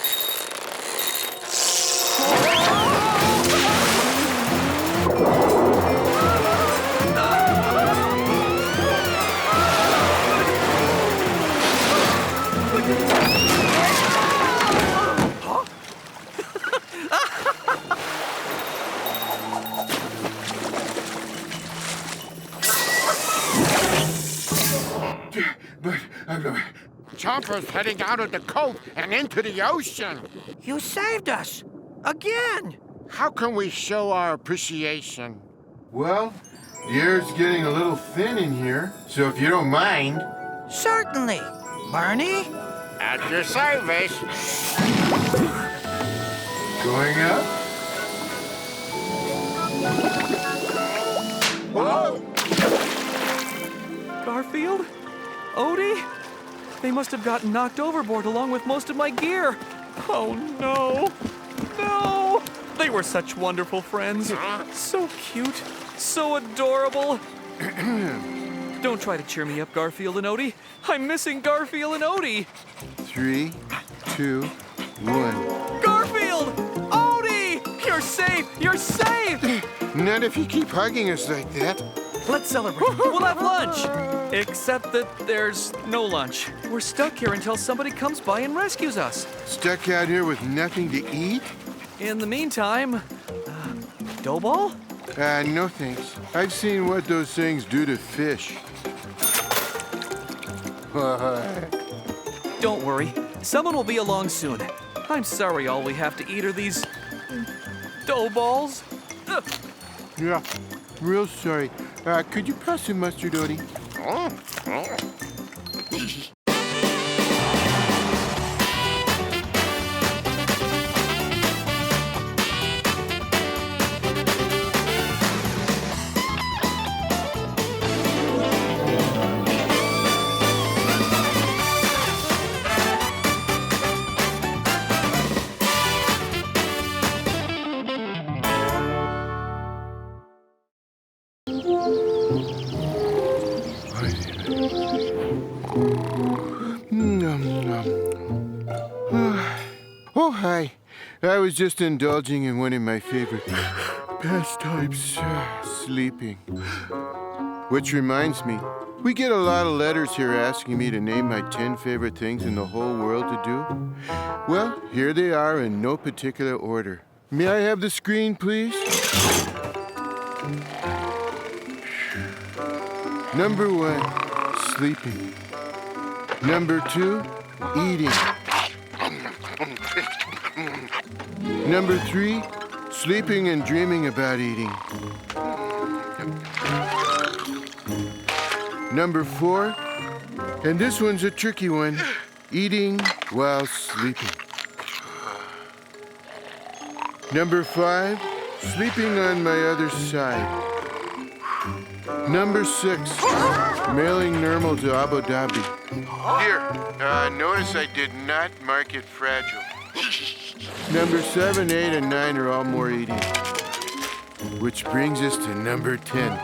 Chomper's heading out of the cove and into the ocean. You saved us. Again. How can we show our appreciation? Well, the air's getting a little thin in here, so if you don't mind. Certainly. Barney? At your service. Going up. Whoa! Garfield? Odie? They must have gotten knocked overboard along with most of my gear. Oh, no. No! They were such wonderful friends. So cute. So adorable. Don't try to cheer me up, Garfield and Odie. I'm missing Garfield and Odie. 3, 2, 1. Garfield! Odie! You're safe! You're safe! Not if you keep hugging us like that. Let's celebrate. We'll have lunch. Except that there's no lunch. We're stuck here until somebody comes by and rescues us. Stuck out here with nothing to eat? In the meantime, dough ball? No thanks. I've seen what those things do to fish. Don't worry. Someone will be along soon. I'm sorry all we have to eat are these dough balls. Ugh. Yeah, real sorry. Could you pass some mustard, Odie? Oh, hi. I was just indulging in one of my favorite pastimes, sleeping. Which reminds me, we get a lot of letters here asking me to name my 10 favorite things in the whole world to do. Well, here they are in no particular order. May I have the screen, please? Number 1, sleeping. Number 2, eating. Number 3, sleeping and dreaming about eating. Number 4, and this one's a tricky one, eating while sleeping. Number 5, sleeping on my other side. Number 6, mailing Nermal to Abu Dhabi. Here, notice I did not mark it fragile. Number 7, 8, and 9 are all more eating. Which brings us to number 10,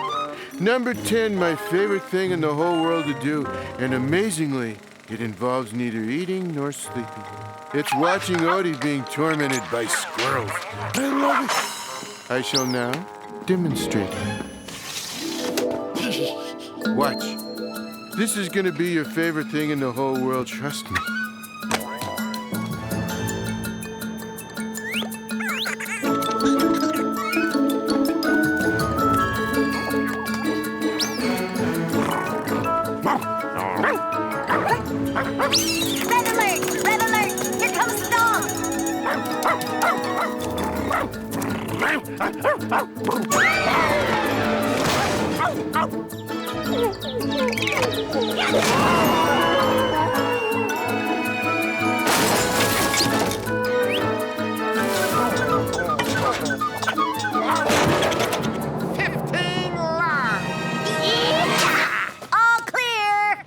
Number 10, my favorite thing in the whole world to do. And amazingly, it involves neither eating nor sleeping. It's watching Odie being tormented by squirrels. I love it. I shall now demonstrate. Watch. This is gonna be your favorite thing in the whole world, trust me. Red alert! Red alert! Here comes the dog! All clear!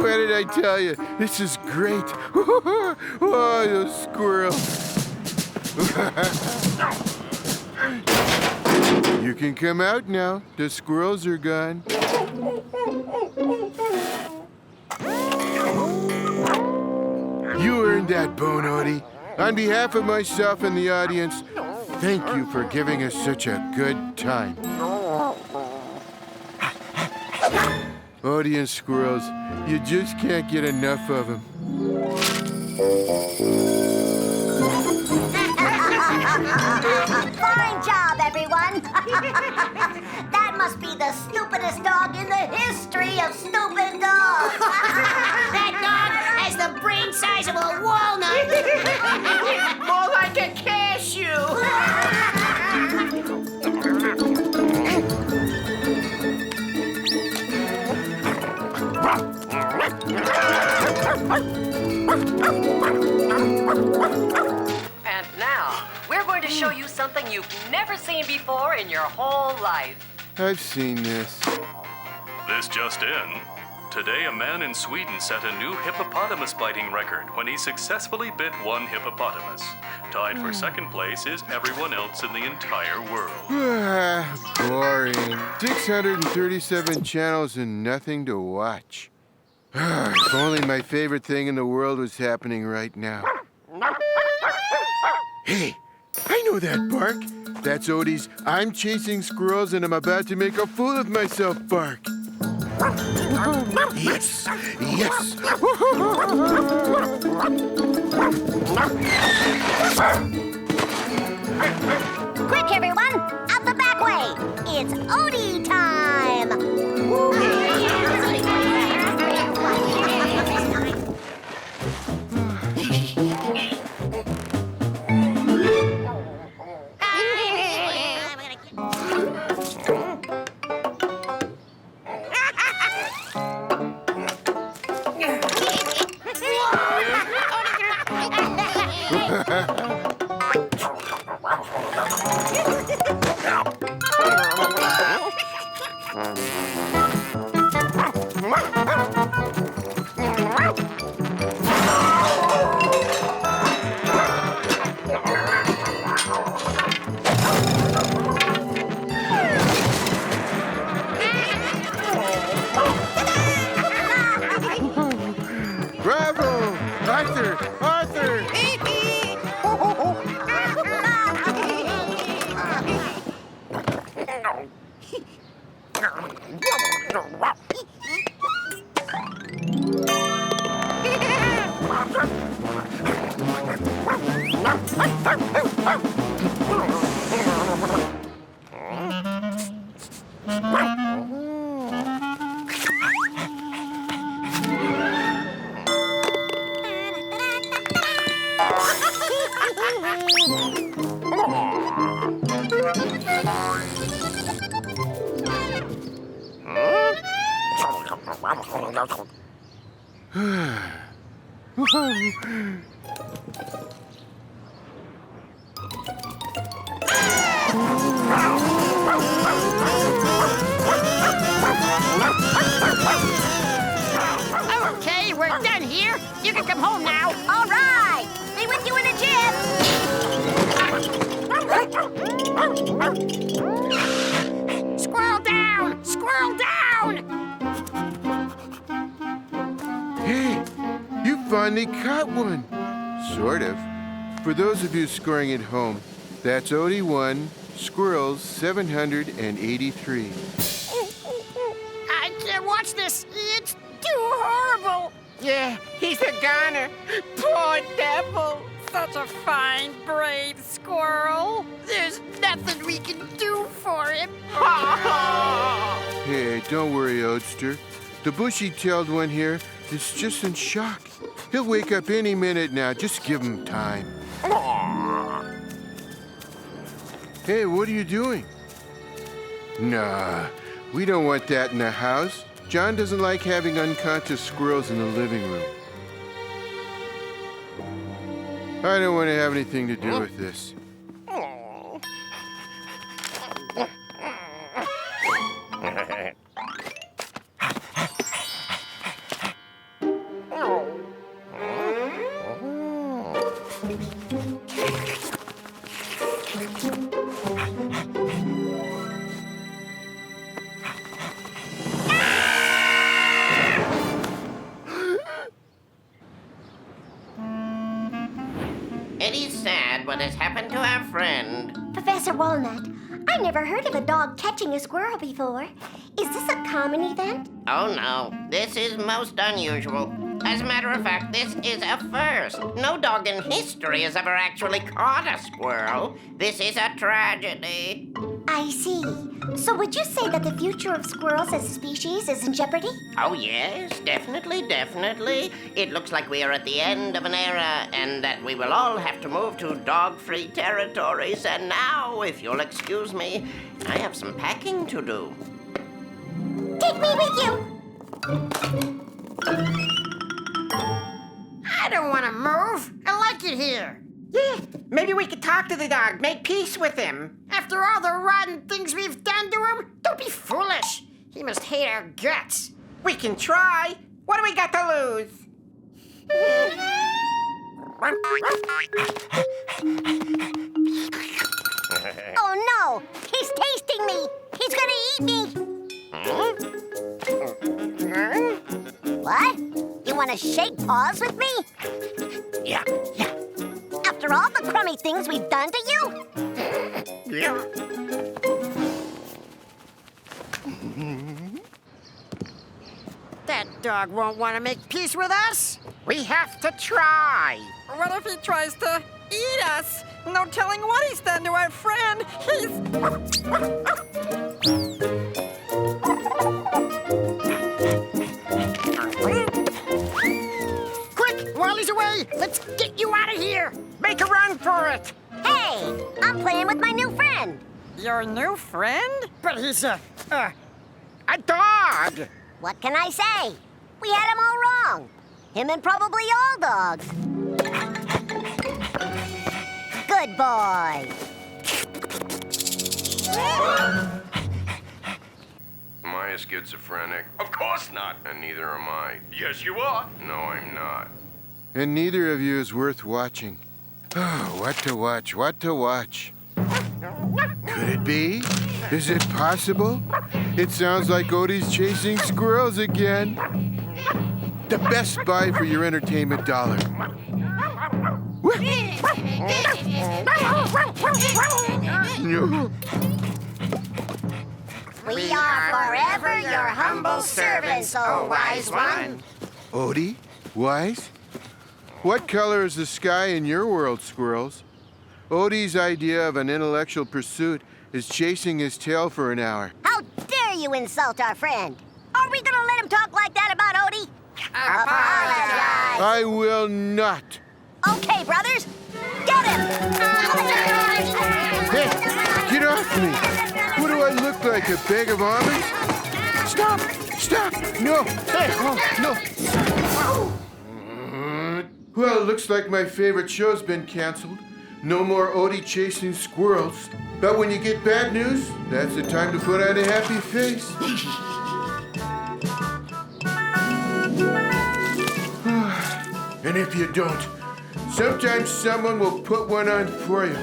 What did I tell you? This is great. Oh, those squirrels. You can come out now. The squirrels are gone. You earned that bone, Odie. On behalf of myself and the audience, thank you for giving us such a good time. Odie and squirrels, you just can't get enough of them. Fine job, everyone! That must be the stupidest dog in the history of stupid dogs! That dog has the brain size of a walnut! More like a cashew! And now, we're going to show you something you've never seen before in your whole life. I've seen this. This just in. Today, a man in Sweden set a new hippopotamus biting record when he successfully bit one hippopotamus. Tied for second place is everyone else in the entire world. Boring. 637 channels and nothing to watch. If only my favorite thing in the world was happening right now. Hey, I know that bark. That's Odie's I'm chasing squirrels and I'm about to make a fool of myself bark. Yes, yes. Quick, everyone! Out the back way! It's Odie time! Bravo! Arthur! Arthur! Okay, we're done here. You can come home now. All right! Be with you in a jiff! Squirrel down! Squirrel down! Hey, you finally caught one. Sort of. For those of you scoring at home, that's Odie 1, Squirrels 783. I can't watch this. It's too horrible. Yeah, he's a goner. Poor devil. Such a fine, brave squirrel. There's nothing we can do for him. Hey, don't worry, Oatster. The bushy-tailed one here is just in shock. He'll wake up any minute now. Just give him time. Hey, what are you doing? Nah, we don't want that in the house. John doesn't like having unconscious squirrels in the living room. I don't want to have anything to do with this. It is sad what has happened to our friend. Professor Walnut, I never heard of a dog catching a squirrel before. Is this a common event? Oh no, this is most unusual. As a matter of fact, this is a first. No dog in history has ever actually caught a squirrel. This is a tragedy. I see. So would you say that the future of squirrels as a species is in jeopardy? Oh yes, definitely, definitely. It looks like we are at the end of an era and that we will all have to move to dog-free territories. And now, if you'll excuse me, I have some packing to do. Take me with you. I don't want to move. I like it here. Yeah, maybe we could talk to the dog, make peace with him. After all the rotten things we've done to him, don't be foolish. He must hate our guts. We can try. What do we got to lose? Oh no! He's tasting me! He's gonna eat me! What? You wanna shake paws with me? Yeah. After all the crummy things we've done to you? Yeah. That dog won't want to make peace with us. We have to try. What if he tries to eat us? No telling what he's done to our friend. Quick, while he's away, let's get you out of here. Make a run for it. Hey, I'm playing with my new friend. Your new friend? But he's a dog. What can I say? We had him all wrong. Him and probably all dogs. Good boy. Am I a schizophrenic? Of course not. And neither am I. Yes, you are. No, I'm not. And neither of you is worth watching. Oh, what to watch, what to watch. Could it be? Is it possible? It sounds like Odie's chasing squirrels again. The best buy for your entertainment dollar. No. We are forever your humble servants, O wise one. Odie? Wise? What color is the sky in your world, squirrels? Odie's idea of an intellectual pursuit is chasing his tail for an hour. How dare you insult our friend? Are we gonna let him talk like that about Odie? Apologize. I will not. Okay, brothers. Get him! Hey, get off me! What do I look like, a bag of almonds? Stop! Stop! No! Hey, oh, no! Well, it looks like my favorite show's been canceled. No more Odie chasing squirrels. But when you get bad news, that's the time to put on a happy face. And if you don't, sometimes someone will put one on for you.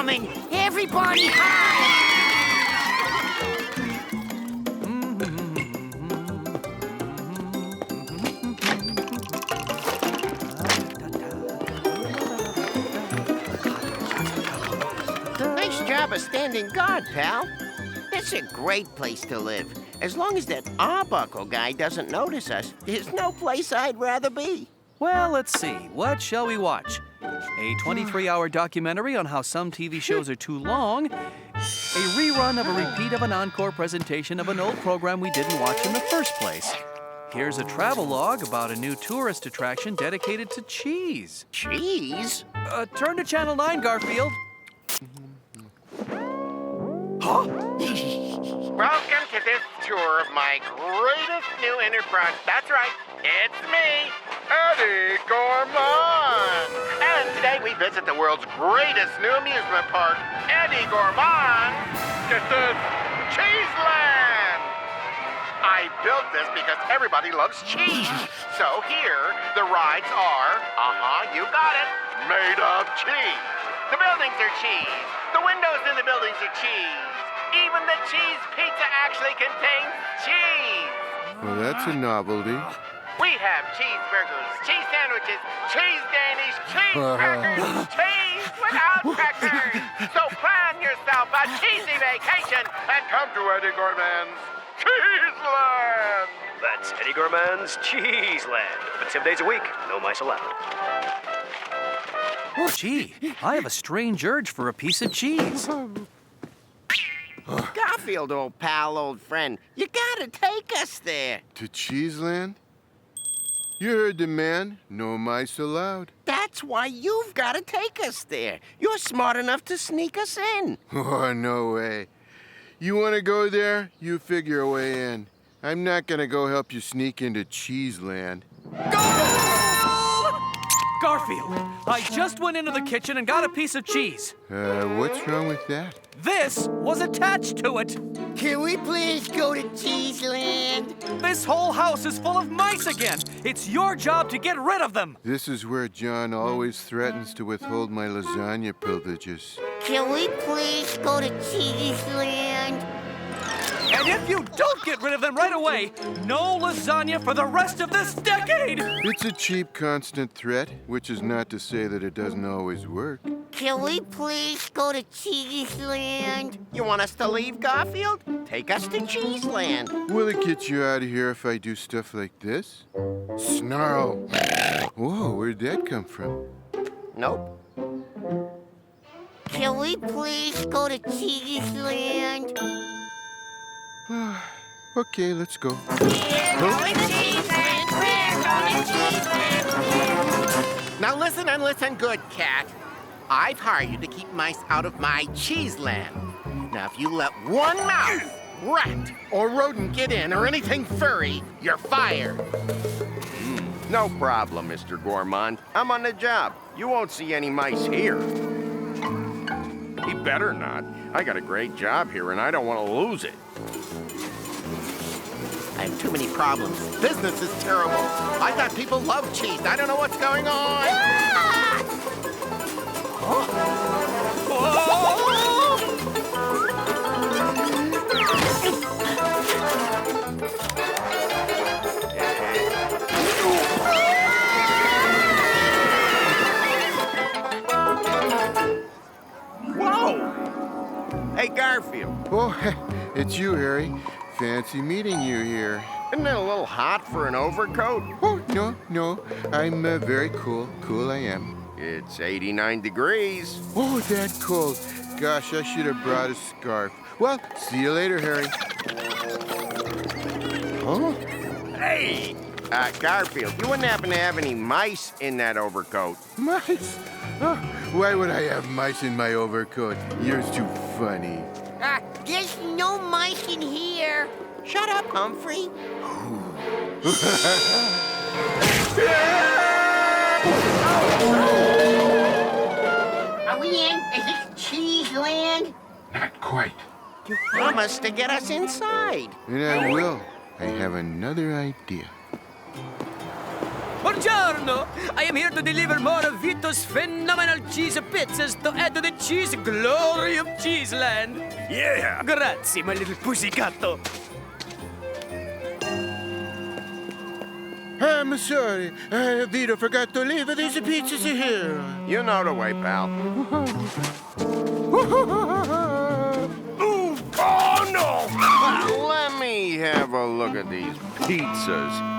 coming! Everybody hide! Nice job of standing guard, pal. It's a great place to live. As long as that Arbuckle guy doesn't notice us, there's no place I'd rather be. Well, let's see. What shall we watch? A 23-hour documentary on how some TV shows are too long, a rerun of a repeat of an encore presentation of an old program we didn't watch in the first place. Here's a travel log about a new tourist attraction dedicated to cheese. Cheese? Turn to Channel 9, Garfield. Huh? Welcome to this tour of my greatest new enterprise. That's right, it's me, Eddie Gourmand. And today we visit the world's greatest new amusement park, Eddie Gourmand. Get this, Cheeseland. I built this because everybody loves cheese. So here, the rides are, you got it, made of cheese. The buildings are cheese. The windows in the buildings are cheese. Even the cheese pizza actually contains cheese. Well, that's a novelty. We have cheeseburgers, cheese sandwiches, cheese Danish, cheese crackers, cheese without crackers. So plan yourself a cheesy vacation and come to Eddie Gourmand's Cheeseland. That's Eddie Gourmand's Cheeseland. Open 7 days a week. No mice allowed. Oh, gee, I have a strange urge for a piece of cheese. Garfield, old pal, old friend, you gotta take us there. To Cheeseland? You heard the man. No mice allowed. That's why you've gotta take us there. You're smart enough to sneak us in. Oh, no way. You want to go there? You figure a way in. I'm not gonna go help you sneak into Cheeseland. Garfield, I just went into the kitchen and got a piece of cheese. What's wrong with that? This was attached to it. Can we please go to Cheeseland? This whole house is full of mice again. It's your job to get rid of them. This is where John always threatens to withhold my lasagna privileges. Can we please go to Cheeseland? And if you don't get rid of them right away, no lasagna for the rest of this decade! It's a cheap, constant threat, which is not to say that it doesn't always work. Can we please go to Cheeseland? You want us to leave, Garfield? Take us to Cheeseland. Will it get you out of here if I do stuff like this? Snarl. Whoa, where'd that come from? Nope. Can we please go to Cheeseland? Okay, let's go. Now listen and listen good, cat. I've hired you to keep mice out of my Cheeseland. Now if you let one mouse, rat, or rodent get in, or anything furry, you're fired. No problem, Mr. Gourmand. I'm on the job. You won't see any mice here. He better not. I got a great job here, and I don't want to lose it. I have too many problems. Business is terrible. I thought people love cheese. I don't know what's going on. Whoa! Hey, Garfield. Oh, it's you, Harry. Fancy meeting you here. Isn't it a little hot for an overcoat? Oh, no. I'm very cool. Cool I am. It's 89 degrees. Oh, that cold. Gosh, I should have brought a scarf. Well, see you later, Harry. Huh? Hey! Garfield, you wouldn't happen to have any mice in that overcoat? Mice? Oh, why would I have mice in my overcoat? You're too funny. There's no mice in here. Shut up, Humphrey. Are we in? Is this Cheeseland? Not quite. You promised to get us inside. And I will. I have another idea. Buongiorno! I am here to deliver more of Vito's phenomenal cheese pizzas to add to the cheese glory of Cheeseland. Yeah! Grazie, my little pussycatto. I'm sorry. Vito forgot to leave. These pizzas are here. You know the way, pal. Oh, no! Let me have a look at these pizzas.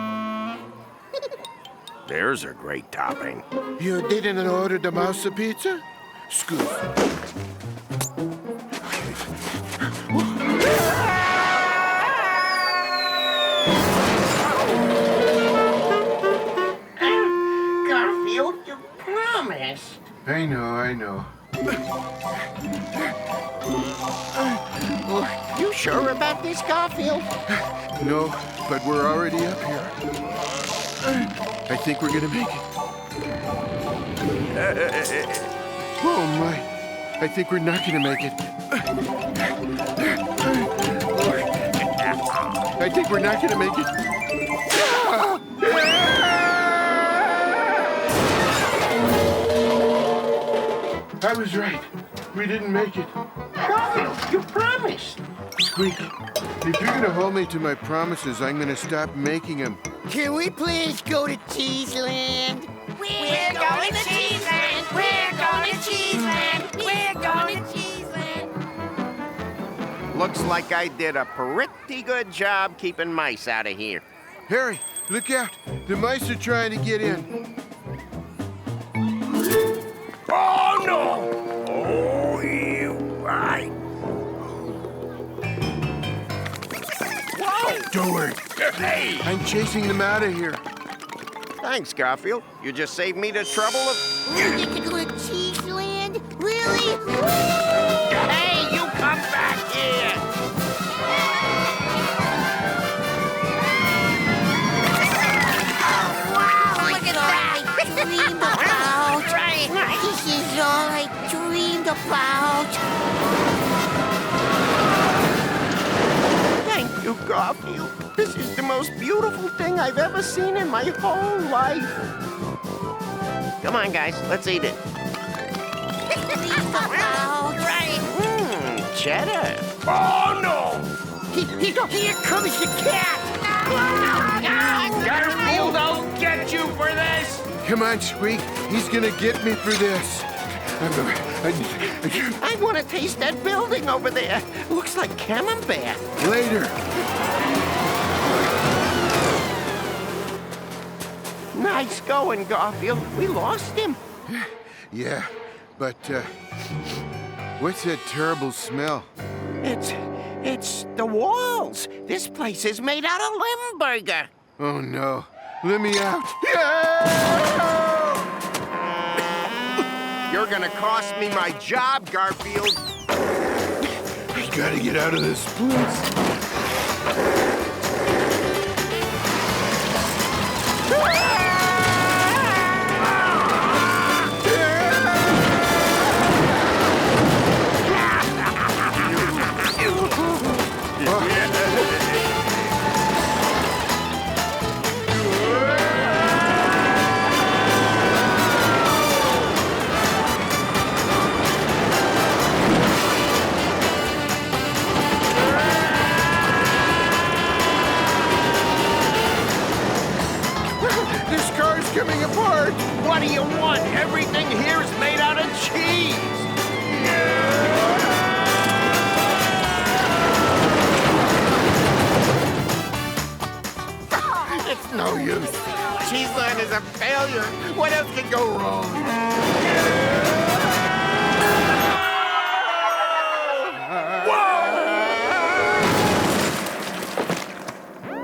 There's a great topping. You didn't order the mouse pizza? Scoop. Garfield, you promised. I know. You sure about this, Garfield? No, but we're already up here. I think we're gonna make it. Oh my, I think we're not gonna make it. I think we're not gonna make it. I was right. We didn't make it. Garfield, you promised. Squeak, if you're gonna hold me to my promises, I'm gonna stop making them. Can we please go to Cheeseland? We're going to Cheeseland! We're going to Cheeseland! We're going to Cheeseland! Looks like I did a pretty good job keeping mice out of here. Harry, look out. The mice are trying to get in. Oh, no! Oh, you right. Whoa! Don't worry. Hey! I'm chasing them out of here. Thanks, Garfield. You just saved me the trouble of... We get to go to Cheeseland? Really? Hey, you come back here! Wow, look at that! I dreamed about. This is all I dreamed about. Thank you, Garfield. This is the most beautiful thing I've ever seen in my whole life. Come on, guys. Let's eat it. Cheddar. Oh, no! Here comes the cat! Garfield, I'll get you for this! Come on, Squeak. He's gonna get me through this. I want to taste that building over there. Looks like camembert. Later. Nice going, Garfield. We lost him. Yeah, but what's that terrible smell? It's the walls. This place is made out of Limburger. Oh no. Let me out. You're gonna cost me my job, Garfield. I gotta get out of this place. This car's coming apart. What do you want? Everything here is made out of cheese. It's no use. Cheeseland is a failure. What else can go wrong?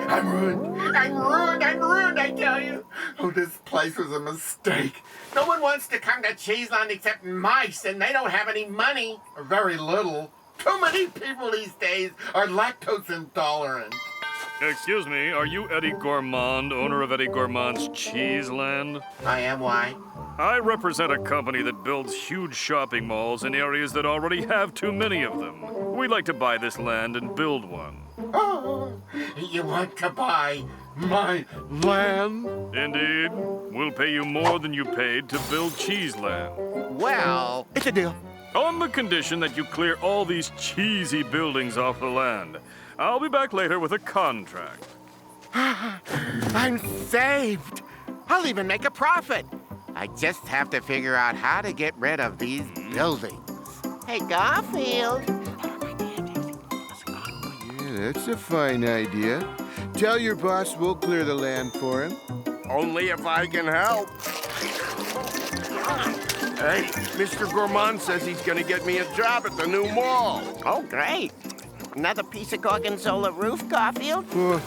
I'm ruined. I'm ruined, I tell you. Oh, this place was a mistake. No one wants to come to Cheeseland except mice, and they don't have any money. Or very little. Too many people these days are lactose intolerant. Excuse me, are you Eddie Gourmand, owner of Eddie Gourmand's Cheeseland? I am. Why? I represent a company that builds huge shopping malls in areas that already have too many of them. We'd like to buy this land and build one. Oh, you want to buy My land? Indeed. We'll pay you more than you paid to build Cheeseland. Well, it's a deal. On the condition that you clear all these cheesy buildings off the land. I'll be back later with a contract. I'm saved. I'll even make a profit. I just have to figure out how to get rid of these buildings. Hey, Garfield. Yeah, that's a fine idea. Tell your boss we'll clear the land for him. Only if I can help. Hey, Mr. Gourmand says he's gonna get me a job at the new mall. Oh, great. Another piece of Gorgonzola roof, Garfield? Oh,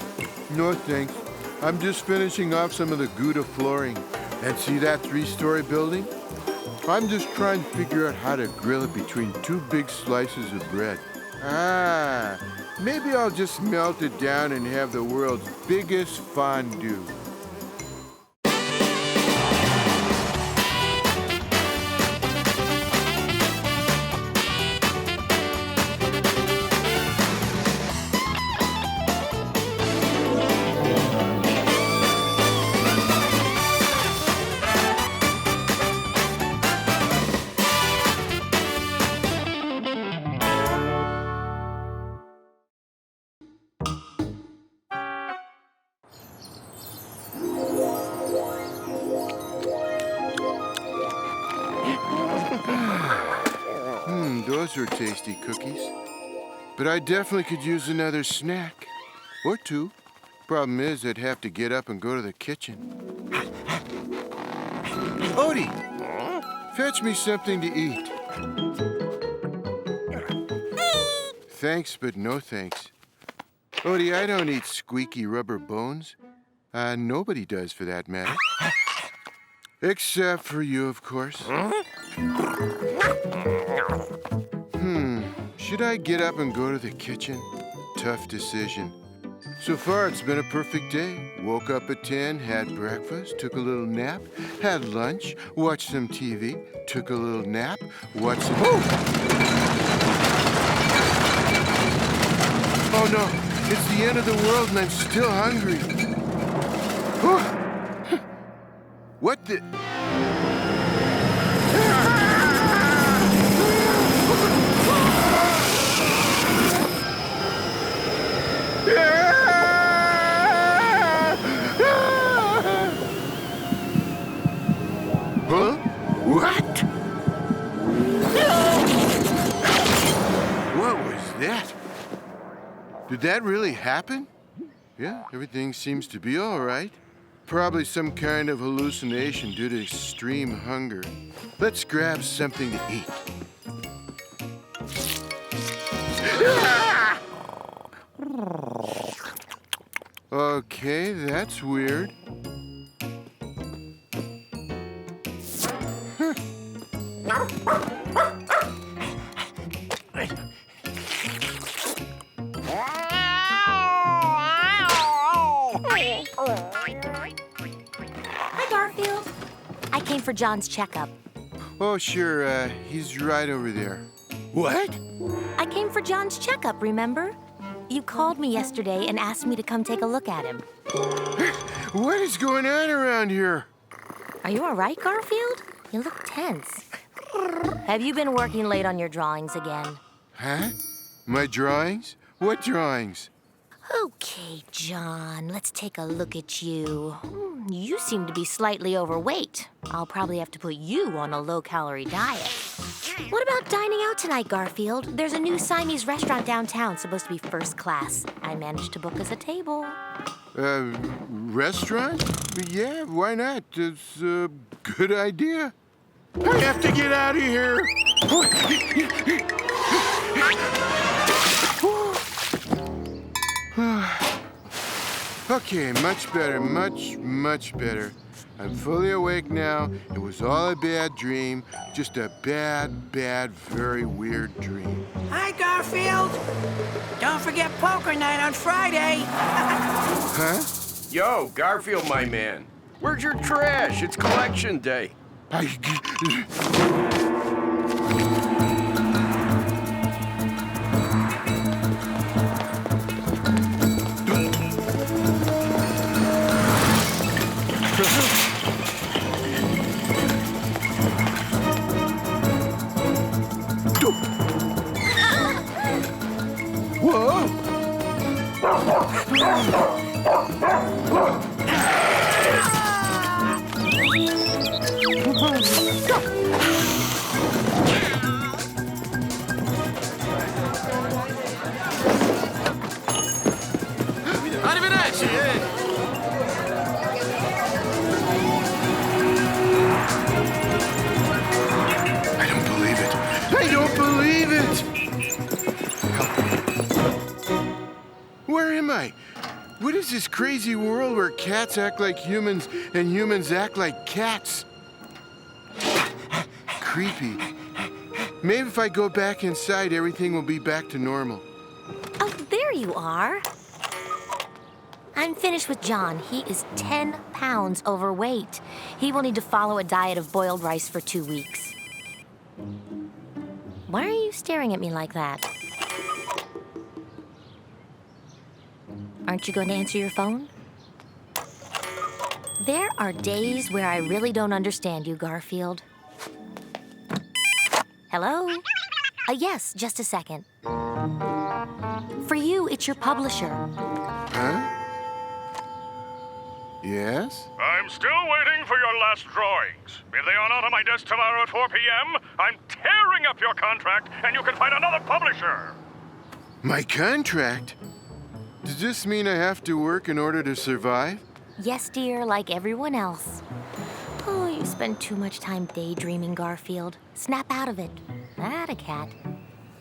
no thanks. I'm just finishing off some of the Gouda flooring. And see that 3-story building? I'm just trying to figure out how to grill it between 2 big slices of bread. Maybe I'll just melt it down and have the world's biggest fondue. Those are tasty cookies. But I definitely could use another snack. Or 2. Problem is, I'd have to get up and go to the kitchen. Odie! Fetch me something to eat. Thanks, but no thanks. Odie, I don't eat squeaky rubber bones. Nobody does, for that matter. Except for you, of course. Should I get up and go to the kitchen? Tough decision. So far, it's been a perfect day. Woke up at 10, had breakfast, took a little nap, had lunch, watched some TV, took a little nap, watched some... Oh no, it's the end of the world and I'm still hungry. What the... Huh? What? What was that? Did that really happen? Yeah, everything seems to be all right. Probably some kind of hallucination due to extreme hunger. Let's grab something to eat. Okay, that's weird. Hi, Garfield. I came for John's checkup. Oh, sure, he's right over there. What? I came for John's checkup, remember? You called me yesterday and asked me to come take a look at him. What is going on around here? Are you all right, Garfield? You look tense. Have you been working late on your drawings again? Huh? My drawings? What drawings? Okay, John, let's take a look at you. You seem to be slightly overweight. I'll probably have to put you on a low-calorie diet. What about dining out tonight, Garfield? There's a new Siamese restaurant downtown, supposed to be first class. I managed to book us a table. Restaurant? Yeah, why not? It's a good idea. I have to get out of here. Okay, much better, much better. I'm fully awake now. It was all a bad dream. Just a bad, very weird dream. Hi, Garfield. Don't forget poker night on Friday. Huh? Yo, Garfield, my man. Where's your trash? It's collection day. Arrivederci, I don't believe it. I don't believe it! Where am I? What is this crazy world where cats act like humans and humans act like cats? Creepy. Maybe if I go back inside, everything will be back to normal. Oh, there you are. I'm finished with John. He is 10 pounds overweight. He will need to follow a diet of boiled rice for 2 weeks. Why are you staring at me like that? Aren't you going to answer your phone? There are days where I really don't understand you, Garfield. Hello? Yes, just a second. For you, it's your publisher. Huh? Yes? I'm still waiting for your last drawings. If they are not on my desk tomorrow at 4 p.m., I'm tearing up your contract, and you can find another publisher. My contract? Does this mean I have to work in order to survive? Yes, dear, like everyone else. Oh, you spend too much time daydreaming, Garfield. Snap out of it. Atta cat.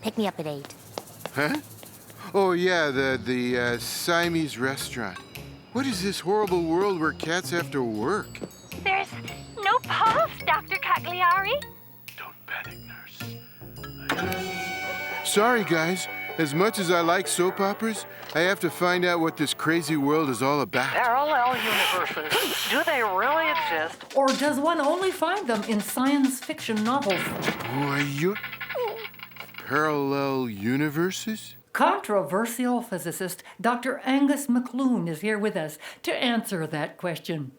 Pick me up at 8. Huh? Oh, yeah, the Siamese restaurant. What is this horrible world where cats have to work? There's no pulse, Dr. Cagliari. Sorry, guys. As much as I like soap operas, I have to find out what this crazy world is all about. Parallel universes. Do they really exist? Or does one only find them in science fiction novels? Why, parallel universes? Controversial physicist Dr. Angus McLoone is here with us to answer that question.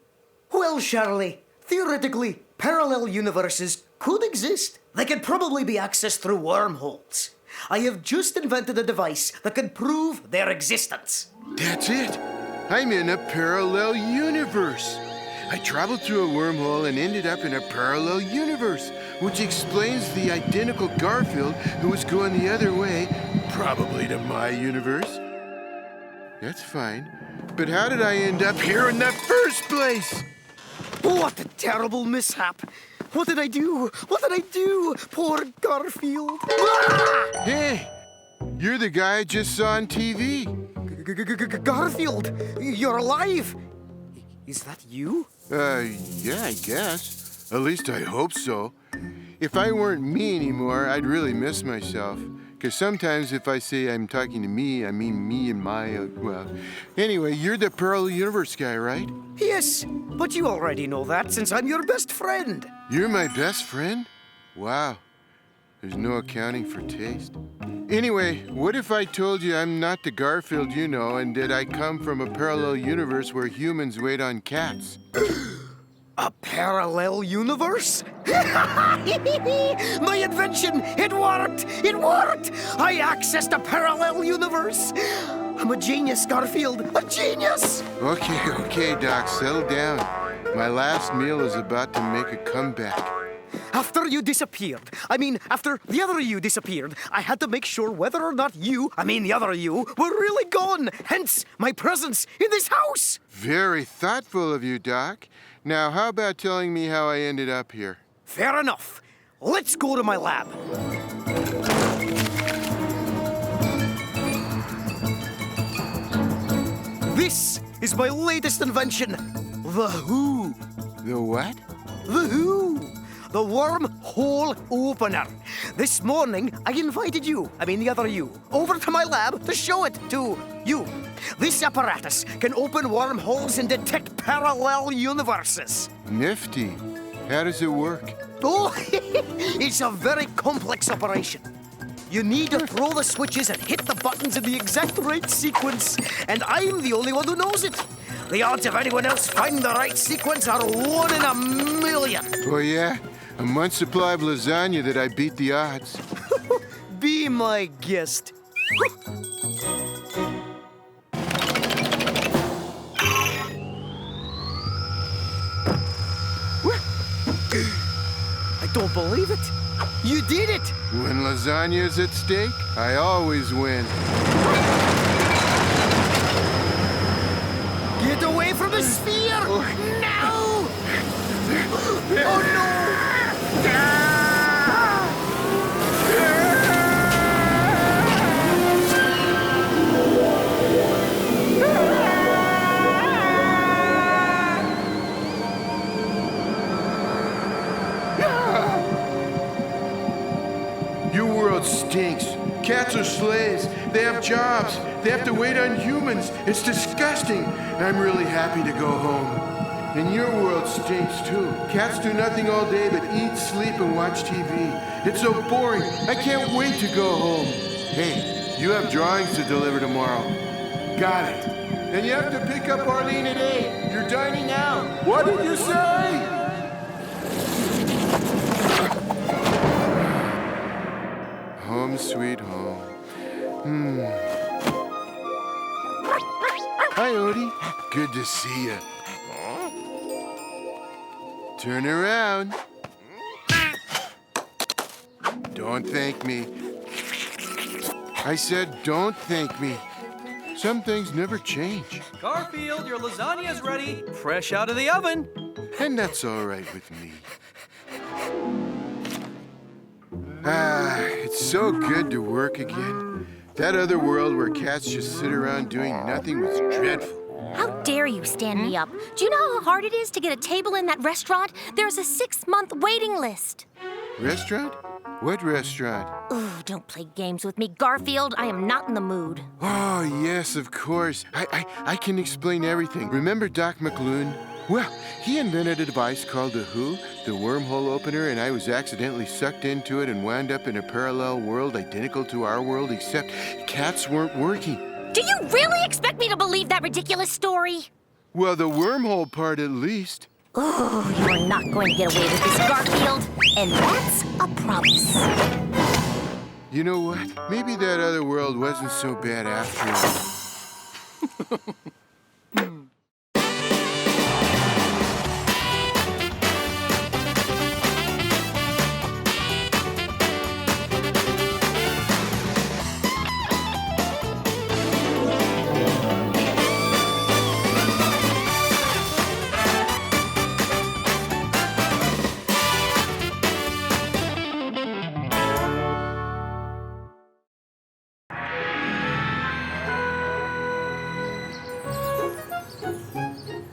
Well, Shirley, theoretically, parallel universes could exist. They could probably be accessed through wormholes. I have just invented a device that can prove their existence. That's it. I'm in a parallel universe. I traveled through a wormhole and ended up in a parallel universe, which explains the identical Garfield who was going the other way, probably to my universe. That's fine. But how did I end up here in the first place? What a terrible mishap. What did I do? What did I do? Poor Garfield. Hey, you're the guy I just saw on TV. Garfield, you're alive. Is that you? Yeah, I guess. At least I hope so. If I weren't me anymore, I'd really miss myself. Because sometimes if I say I'm talking to me, I mean me and my, well... Anyway, you're the parallel universe guy, right? Yes, but you already know that since I'm your best friend. You're my best friend? Wow. There's no accounting for taste. Anyway, what if I told you I'm not the Garfield you know and that I come from a parallel universe where humans wait on cats? A parallel universe? My invention! It worked! It worked! I accessed a parallel universe! I'm a genius, Garfield! A genius! Okay, Doc, settle down. My last meal is about to make a comeback. After you disappeared, after the other you disappeared, I had to make sure whether or not the other you, were really gone. Hence, my presence in this house. Very thoughtful of you, Doc. Now, how about telling me how I ended up here? Fair enough. Let's go to my lab. This is my latest invention, the Who. The what? The Who. The wormhole opener. This morning, I invited the other you, over to my lab to show it to you. This apparatus can open wormholes and detect parallel universes. Nifty. How does it work? Oh, it's a very complex operation. You need to throw the switches and hit the buttons in the exact right sequence, and I'm the only one who knows it. The odds of anyone else finding the right sequence are 1 in a million. Oh, yeah? A month's supply of lasagna that I beat the odds. Be my guest. don't believe it. You did it! When lasagna is at stake, I always win. Get away from the sphere! No! Oh no! Your world stinks. Cats are slaves. They have jobs. They have to wait on humans. It's disgusting. I'm really happy to go home. And your world stinks too. Cats do nothing all day but eat, sleep, and watch TV. It's so boring. I can't wait to go home. Hey, you have drawings to deliver tomorrow. Got it. And you have to pick up Arlene at 8. You're dining out. What did you say? Home sweet home. Hi, Odie. Good to see you. Turn around. Don't thank me. I said don't thank me. Some things never change. Garfield, your lasagna's ready. Fresh out of the oven. And that's all right with me. Ah, it's so good to work again. That other world where cats just sit around doing nothing was dreadful. How dare you stand me up? Do you know how hard it is to get a table in that restaurant? There's a 6-month waiting list. Restaurant? What restaurant? Ooh, don't play games with me, Garfield. I am not in the mood. Oh, yes, of course. I can explain everything. Remember Doc McLoon? Well, he invented a device called the Who, the wormhole opener, and I was accidentally sucked into it and wound up in a parallel world identical to our world, except cats weren't working. Do you really expect me to believe that ridiculous story? Well, the wormhole part at least. Oh, you are not going to get away with this, Garfield. And that's a promise. You know what? Maybe that other world wasn't so bad after all.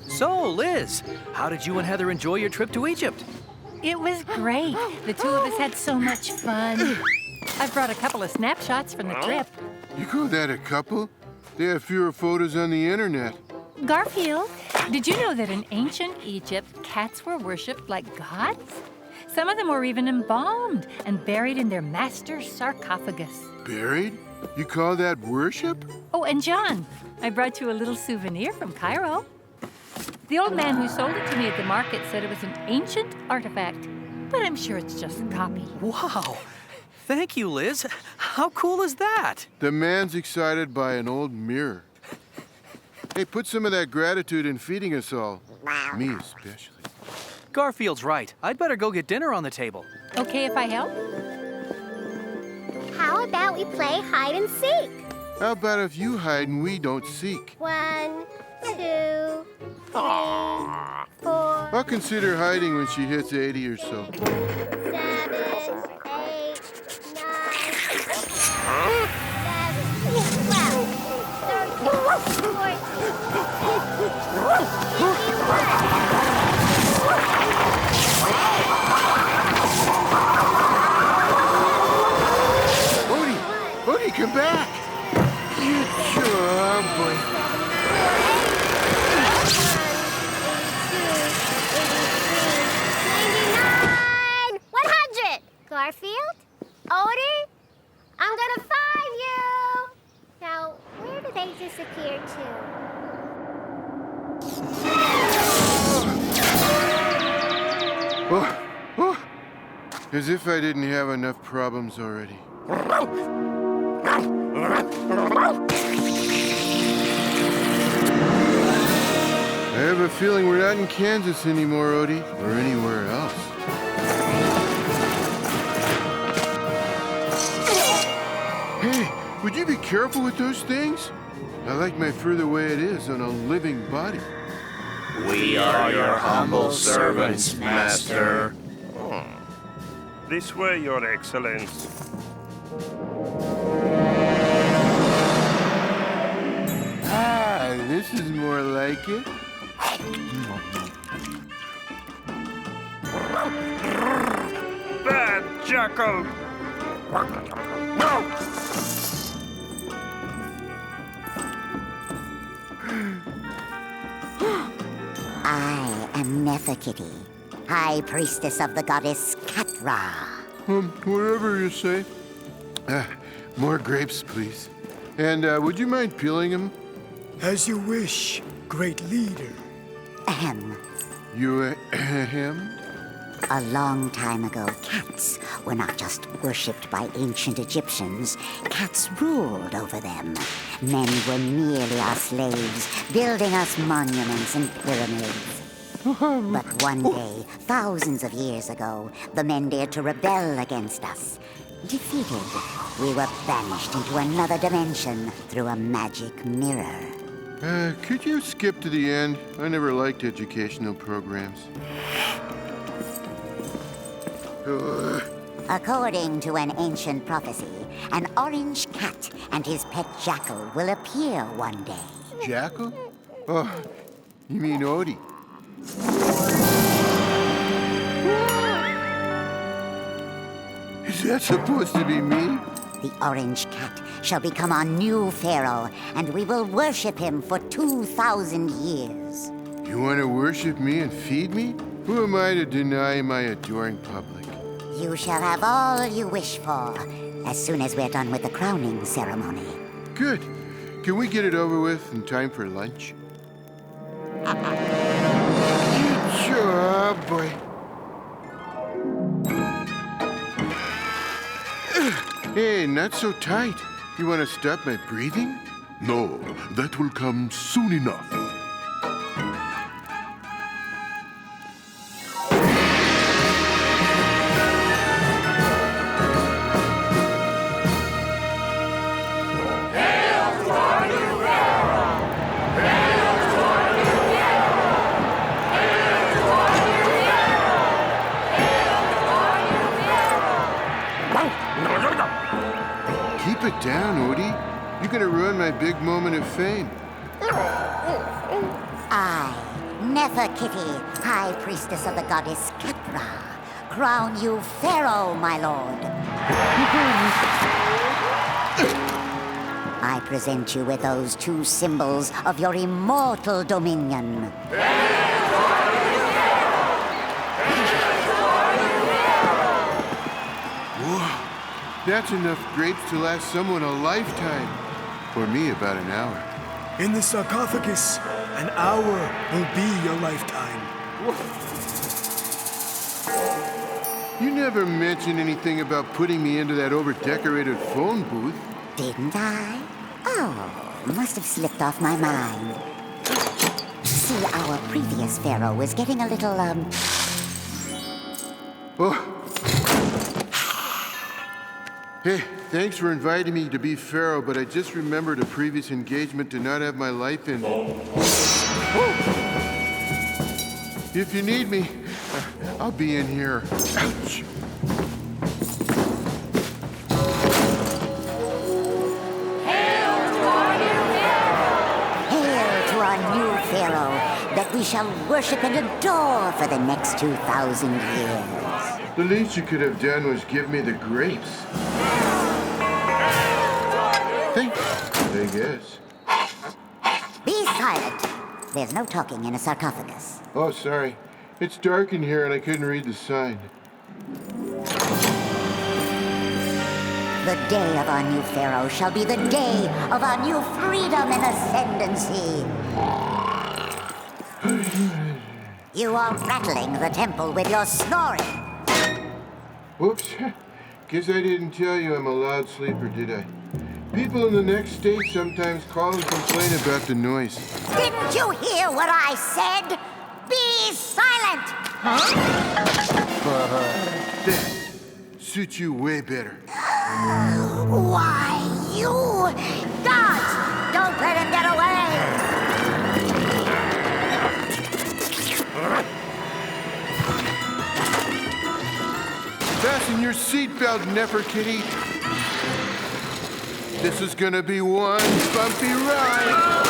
So, Liz, how did you and Heather enjoy your trip to Egypt? It was great. The two of us had so much fun. I've brought a couple of snapshots from the trip. You call that a couple? They have fewer photos on the internet. Garfield, did you know that in ancient Egypt, cats were worshipped like gods? Some of them were even embalmed and buried in their master's sarcophagus. Buried? You call that worship? Oh, and John, I brought you a little souvenir from Cairo. The old man who sold it to me at the market said it was an ancient artifact, but I'm sure it's just a copy. Wow. Thank you, Liz. How cool is that? The man's excited by an old mirror. Hey, put some of that gratitude in feeding us all. Me especially. Garfield's right. I'd better go get dinner on the table. Okay if I help? How about we play hide and seek? How about if you hide and we don't seek? 1, 2, 3, 4, I'll consider hiding when she hits 80 or so. 7, 8, Odie, come back! You oh boy. 100! Garfield? Odie? I'm gonna find you! Now, where did they disappear to? Oh, as if I didn't have enough problems already. I have a feeling we're not in Kansas anymore, Odie, or anywhere else. would you be careful with those things? I like my fur the way it is on a living body. We are your humble servants, Master. This way, Your Excellence. Ah, this is more like it. Bad jackal! I am Nefertiti, High Priestess of the Goddess Catra. Whatever you say. More grapes, please. And would you mind peeling them? As you wish, great leader. Ahem. You ahem? A long time ago, cats were not just worshipped by ancient Egyptians. Cats ruled over them. Men were merely our slaves, building us monuments and pyramids. But one day, thousands of years ago, the men dared to rebel against us. Defeated, we were banished into another dimension through a magic mirror. Could you skip to the end? I never liked educational programs. According to an ancient prophecy, an orange cat and his pet jackal will appear one day. Jackal? Oh, you mean Odie. Is that supposed to be me? The orange cat shall become our new pharaoh, and we will worship him for 2,000 years. You want to worship me and feed me? Who am I to deny my adoring public? You shall have all you wish for, as soon as we're done with the crowning ceremony. Good. Can we get it over with in time for lunch? Good job, boy. Hey, not so tight. You want to stop my breathing? No, that will come soon enough. Keep it down, Odie. You're gonna ruin my big moment of fame. I, Nefertiti, High Priestess of the Goddess Catra, crown you Pharaoh, my lord. I present you with those two symbols of your immortal dominion. That's enough grapes to last someone a lifetime. For me, about an hour. In the sarcophagus, an hour will be your lifetime. You never mentioned anything about putting me into that over-decorated phone booth. Didn't I? Oh, must have slipped off my mind. See, our previous pharaoh was getting a little, Oh. Hey, thanks for inviting me to be pharaoh, but I just remembered a previous engagement did not have my life in it. If you need me, I'll be in here. Ouch. Pharaoh that we shall worship and adore for the next 2,000 years. The least you could have done was give me the grapes. Thanks, I guess. Be silent. There's no talking in a sarcophagus. Oh, sorry. It's dark in here and I couldn't read the sign. The day of our new pharaoh shall be the day of our new freedom and ascendancy. You are rattling the temple with your snoring. Whoops. Guess I didn't tell you I'm a loud sleeper, did I? People in the next state sometimes call and complain about the noise. Didn't you hear what I said? Be silent! That suits you way better. Why, You! Guards! Don't let him get away! Fasten your seatbelt, Nefertiti. This is gonna be one bumpy ride.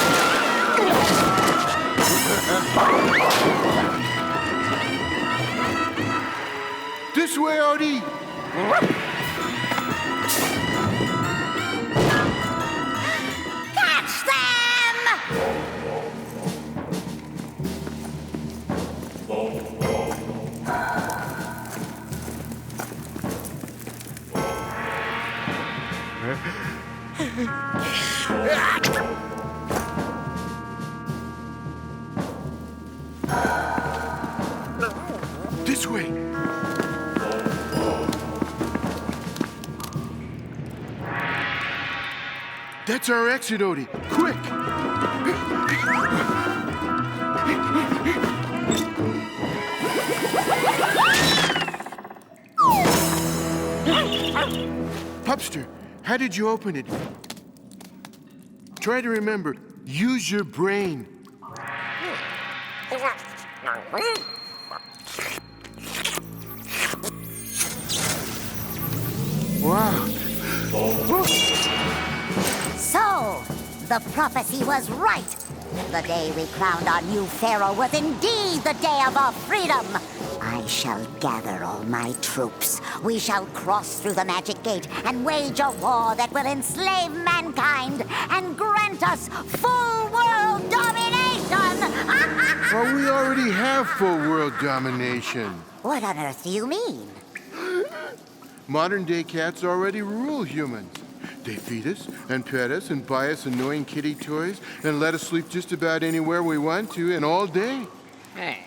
This way, Odie. Catch them! This way. That's our exit, Odie. Quick! Pupster, how did you open it? Try to remember. Use your brain. Wow. So, the prophecy was right. The day we crowned our new pharaoh was indeed the day of our freedom. I shall gather all my troops. We shall cross through the magic gate and wage a war that will enslave mankind and grant us full world domination. Well, we already have full world domination. What on earth do you mean? Modern-day cats already rule humans. They feed us and pet us and buy us annoying kitty toys and let us sleep just about anywhere we want to and all day. Hey,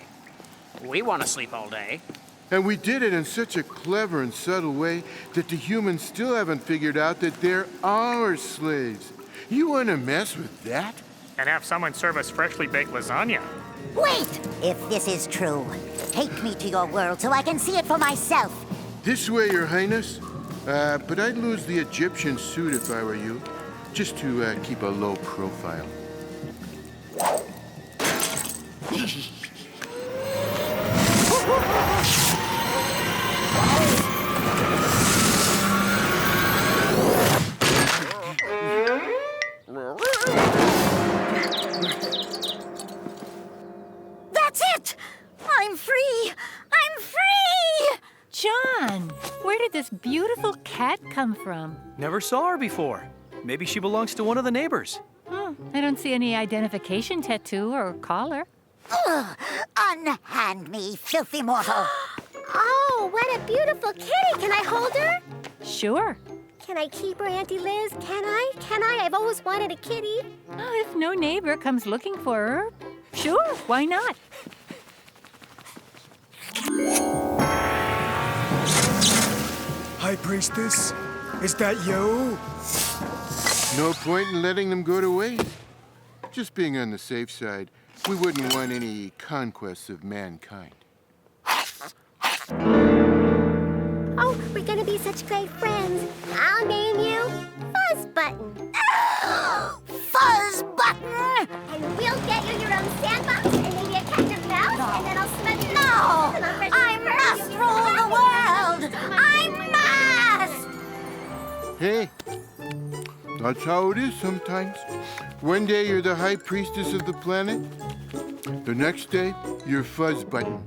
we want to sleep all day. And we did it in such a clever and subtle way that the humans still haven't figured out that they're our slaves. You want to mess with that? And have someone serve us freshly baked lasagna. Wait! If this is true, take me to your world so I can see it for myself. This way, Your Highness. But I'd lose the Egyptian suit if I were you, just to keep a low profile. That's it! I'm free! I'm free! John, where did this beautiful cat come from? Never saw her before. Maybe she belongs to one of the neighbors. I don't see any identification tattoo or collar. Ugh, unhand me, filthy mortal! Oh, what a beautiful kitty. Can I hold her? Sure. Can I keep her, Auntie Liz? Can I? Can I? I've always wanted a kitty. Oh, if no neighbor comes looking for her, sure, why not? High Priestess, is that you? No point in letting them go to waste. Just being on the safe side, we wouldn't want any conquests of mankind. Oh, we're gonna be such great friends. I'll name you Fuzz Button. Fuzz Button! And we'll get you your own sandbox and maybe a captive mouse, and then I'll smell you. No! I must rule the world! I must! Hey, that's how it is sometimes. One day you're the high priestess of the planet. The next day, you're Fuzz Button.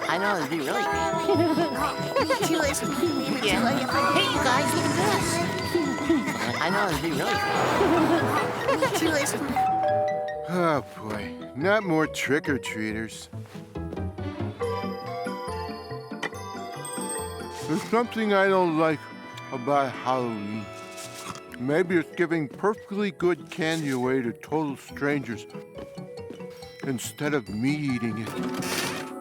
I know it'd be really cool. Listen. Yeah. Hey, you guys, look at this. I know it'd be really cool. Listen. Oh, boy. Not more trick-or-treaters. There's something I don't like about Halloween. Maybe it's giving perfectly good candy away to total strangers instead of me eating it.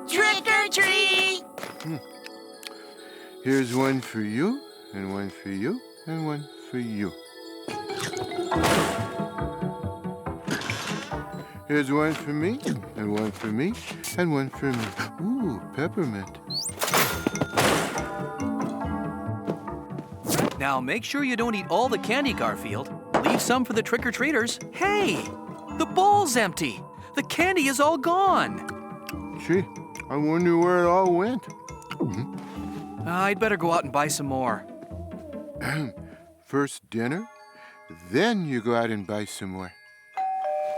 Trick or treat! Here's one for you, and one for you, and one for you. Here's one for me, and one for me, and one for me. Ooh, peppermint. Now make sure you don't eat all the candy, Garfield. Leave some for the trick-or-treaters. Hey, the bowl's empty. The candy is all gone. Gee, I wonder where it all went. I'd better go out and buy some more. First dinner, then you go out and buy some more.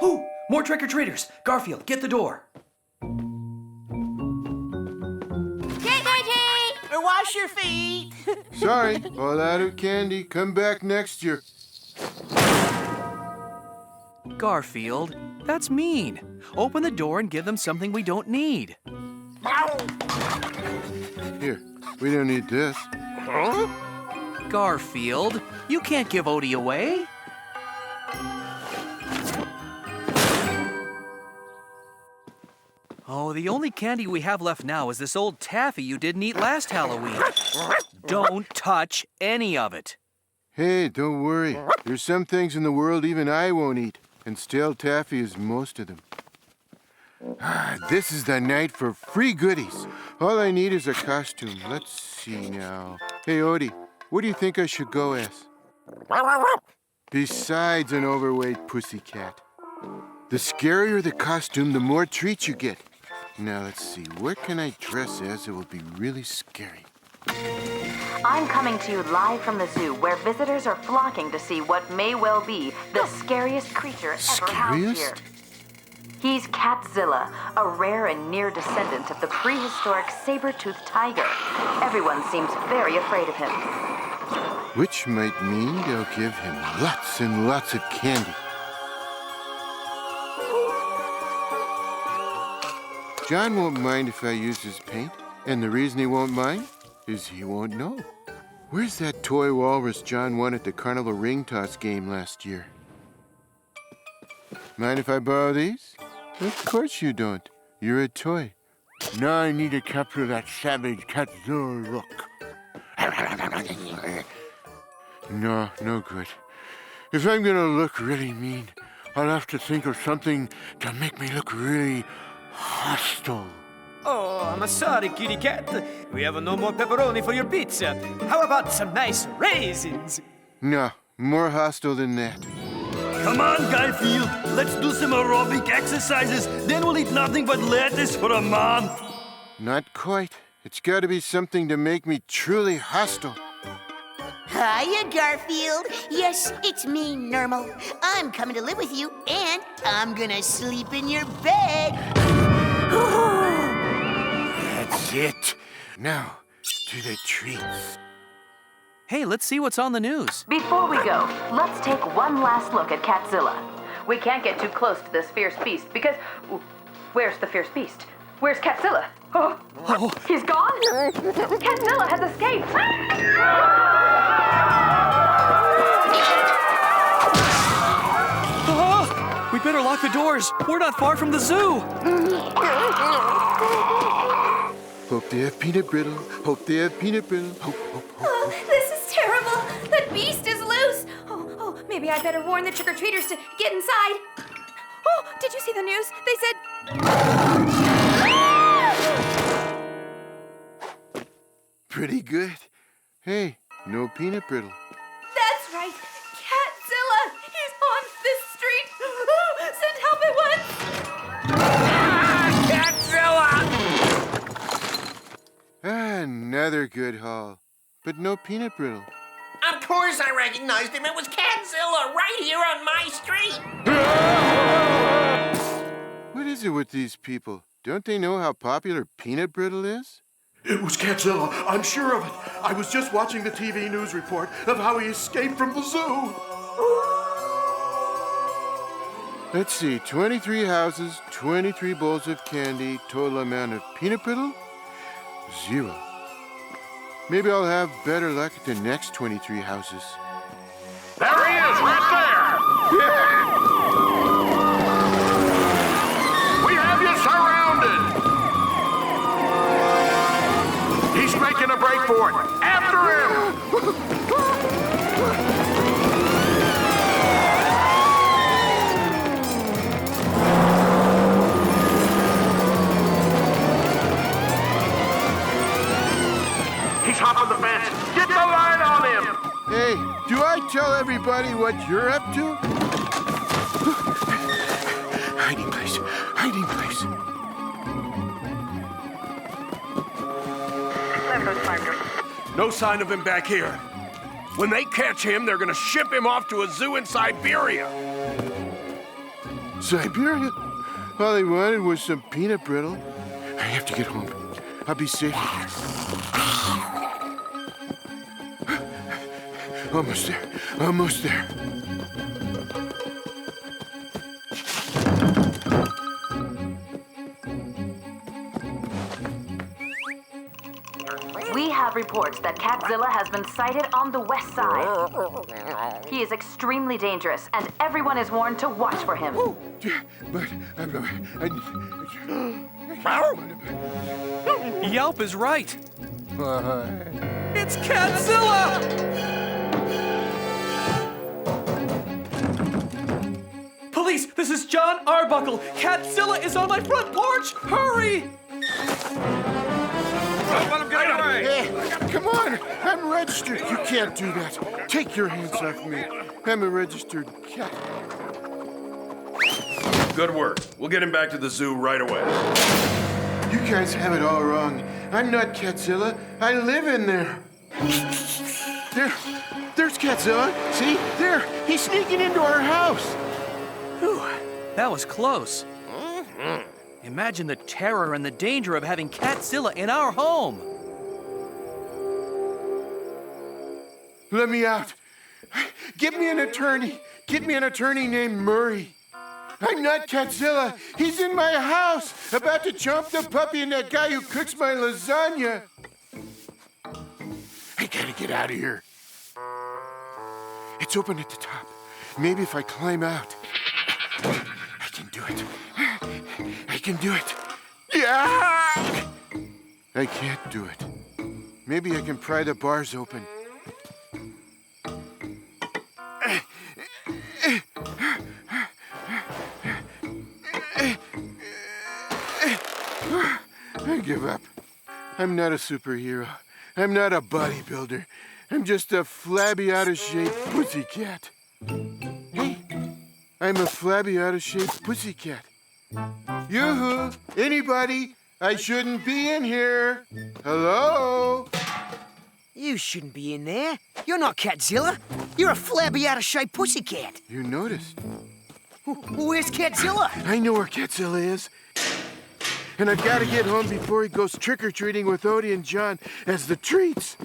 Ooh, more trick-or-treaters. Garfield, get the door. Trick or treat! Or wash your feet! Sorry, all out of candy. Come back next year. Garfield, that's mean. Open the door and give them something we don't need. Here, we don't need this. Huh? Garfield, you can't give Odie away. Oh, the only candy we have left now is this old taffy you didn't eat last Halloween. Don't touch any of it. Hey, don't worry. There's some things in the world even I won't eat, and stale taffy is most of them. This is the night for free goodies. All I need is a costume. Let's see now. Hey, Odie, what do you think I should go as? Besides an overweight pussycat. The scarier the costume, the more treats you get. Now, let's see. What can I dress as that will be really scary? I'm coming to you live from the zoo, where visitors are flocking to see what may well be the scariest creature ever housed here. He's Catzilla, a rare and near descendant of the prehistoric saber-toothed tiger. Everyone seems very afraid of him. Which might mean they'll give him lots and lots of candy. John won't mind if I use his paint, and the reason he won't mind is he won't know. Where's that toy walrus John won at the carnival ring toss game last year? Mind if I borrow these? Of course you don't. You're a toy. Now I need to capture that savage Catzilla look. No good. If I'm gonna look really mean, I'll have to think of something to make me look really hostile. Oh, I'm sorry, kitty cat. We have no more pepperoni for your pizza. How about some nice raisins? No, more hostile than that. Come on, Garfield. Let's do some aerobic exercises. Then we'll eat nothing but lettuce for a month. Not quite. It's got to be something to make me truly hostile. Hiya, Garfield. Yes, it's me, Nermal. I'm coming to live with you, and I'm gonna sleep in your bed. That's it. Now, to the treats. Hey, let's see what's on the news. Before we go, let's take one last look at Catzilla. We can't get too close to this fierce beast because... Where's the fierce beast? Where's Catzilla? Oh, he's gone? Catzilla has escaped! We better lock the doors. We're not far from the zoo. Hope they have peanut brittle. Hope they have peanut brittle. Hope. This is terrible. That beast is loose. Oh, maybe I better warn the trick-or-treaters to get inside. Oh, did you see the news? They said... Pretty good. Hey, no peanut brittle. That's right. Catzilla. He's on this street. Send help at once. Catzilla! Another good haul. But no peanut brittle. Of course I recognized him. It was Catzilla right here on my street. What is it with these people? Don't they know how popular peanut brittle is? It was Catzilla, I'm sure of it. I was just watching the TV news report of how he escaped from the zoo. Let's see, 23 houses, 23 bowls of candy, total amount of peanut brittle? 0. Maybe I'll have better luck at the next 23 houses. There he is right there! We have you surrounded! He's making a break for it! After him! He's hopping the fence! Get the line on him! Hey, do I tell everybody what you're up to? Hiding place, hiding place. No sign of him back here. When they catch him, they're gonna ship him off to a zoo in Siberia. Siberia? All they wanted was some peanut brittle. I have to get home. I'll be safe here. Almost there. Almost there. We have reports that Catzilla has been sighted on the west side. He is extremely dangerous, and everyone is warned to watch for him. But Yelp is right. It's Catzilla! Police, this is John Arbuckle. Catzilla is on my front porch. Hurry! Let him get away! Hey, come on! I'm registered. You can't do that. Take your hands off me. I'm a registered cat. Good work. We'll get him back to the zoo right away. You guys have it all wrong. I'm not Catzilla. I live in there. There's Catzilla. See? There. He's sneaking into our house. Whew, that was close. Imagine the terror and the danger of having Catzilla in our home. Let me out. Get me an attorney. Get me an attorney named Murray. I'm not Catzilla. He's in my house, about to chomp the puppy and that guy who cooks my lasagna. I gotta get out of here. It's open at the top. Maybe if I climb out, I can do it. I can do it. Yeah! I can't do it. Maybe I can pry the bars open. I give up. I'm not a superhero. I'm not a bodybuilder. I'm just a flabby, out-of-shape pussycat. Hey, I'm a flabby, out-of-shape pussycat. Yoo-hoo! Anybody? I shouldn't be in here. Hello? You shouldn't be in there. You're not Catzilla. You're a flabby, out-of-shape pussycat. You noticed. Where's Catzilla? I know where Catzilla is. And I've got to get home before he goes trick-or-treating with Odie and John as the treats.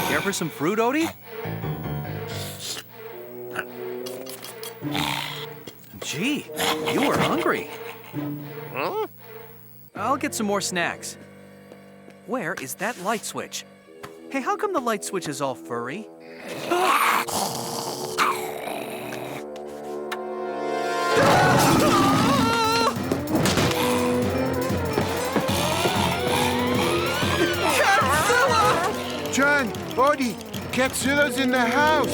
Care for some fruit, Odie? Gee, you were hungry. Huh? I'll get some more snacks. Where is that light switch? Hey, how come the light switch is all furry? Catzilla! John, Odie, Catzilla's in the house.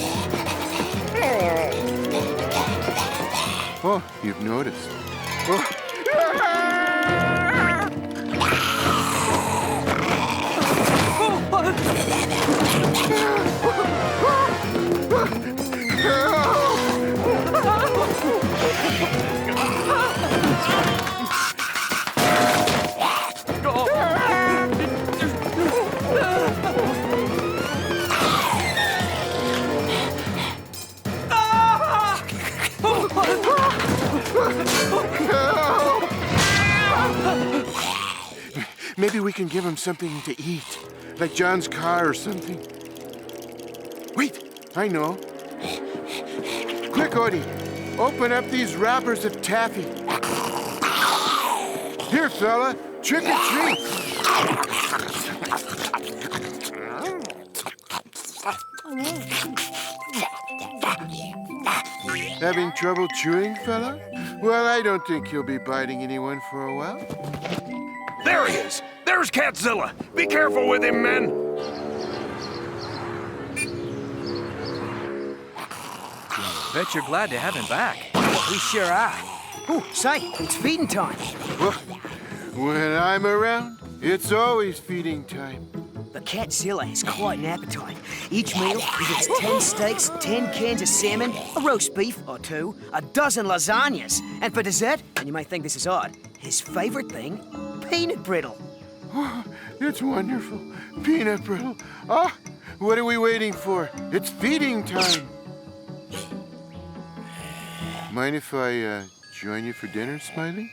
Oh, you've noticed. Oh. Maybe we can give him something to eat, like John's car or something. Wait, I know. Quick, Odie, open up these wrappers of taffy. Here, fella, trick or treat. Having trouble chewing, fella? Well, I don't think you'll be biting anyone for a while. There he is! There's Catzilla! Be careful with him, men! Bet you're glad to have him back. We sure are. Oh, say, it's feeding time. Well, when I'm around, it's always feeding time. The Catzilla has quite an appetite. Each meal he gets 10 steaks, 10 cans of salmon, a roast beef or two, a dozen lasagnas. And for dessert, and you may think this is odd, his favorite thing, peanut brittle. Oh, it's wonderful. Peanut brittle. Ah, what are we waiting for? It's feeding time. Mind if I join you for dinner, Smiley?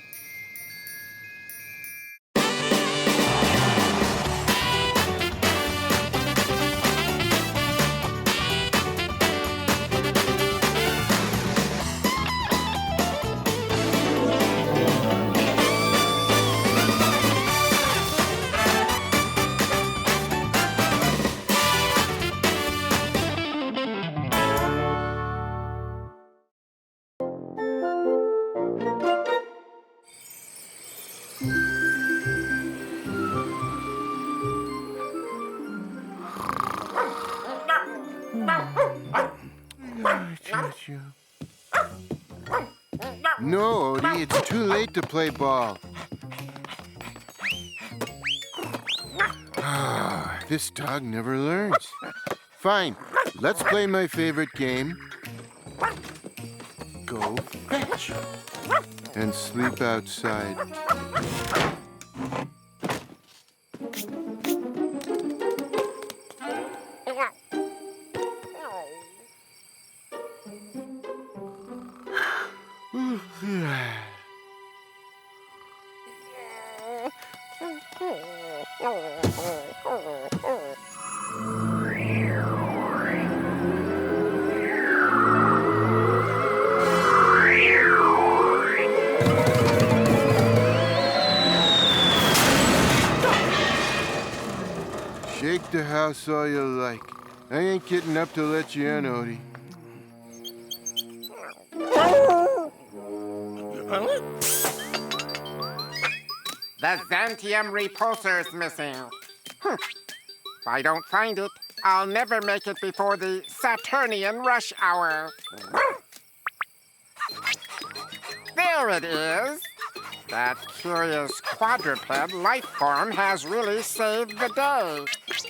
No, Odie, it's too late to play ball. Ah, this dog never learns. Fine, let's play my favorite game. Go fetch. And sleep outside. Shake the house all you like. I ain't getting up to let you in, Odie. The Xantium repulsor's missing. If I don't find it, I'll never make it before the Saturnian rush hour. There it is. That curious quadruped life form has really saved the day.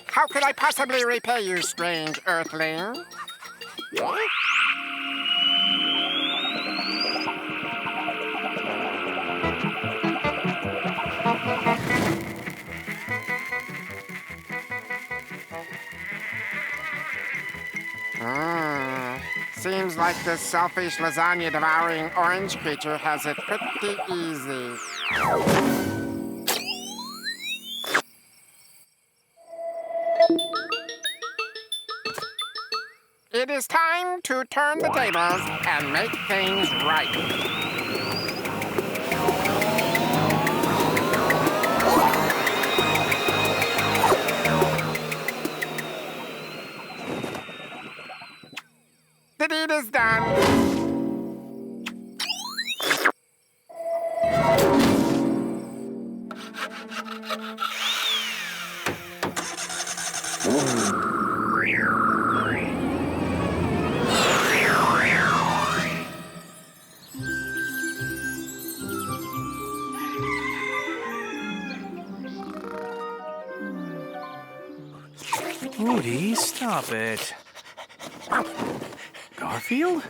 How could I possibly repay you, strange earthling? Seems like this selfish lasagna-devouring orange creature has it pretty easy. It is time to turn the tables and make things right. The deed is done. Odie, stop it. Garfield?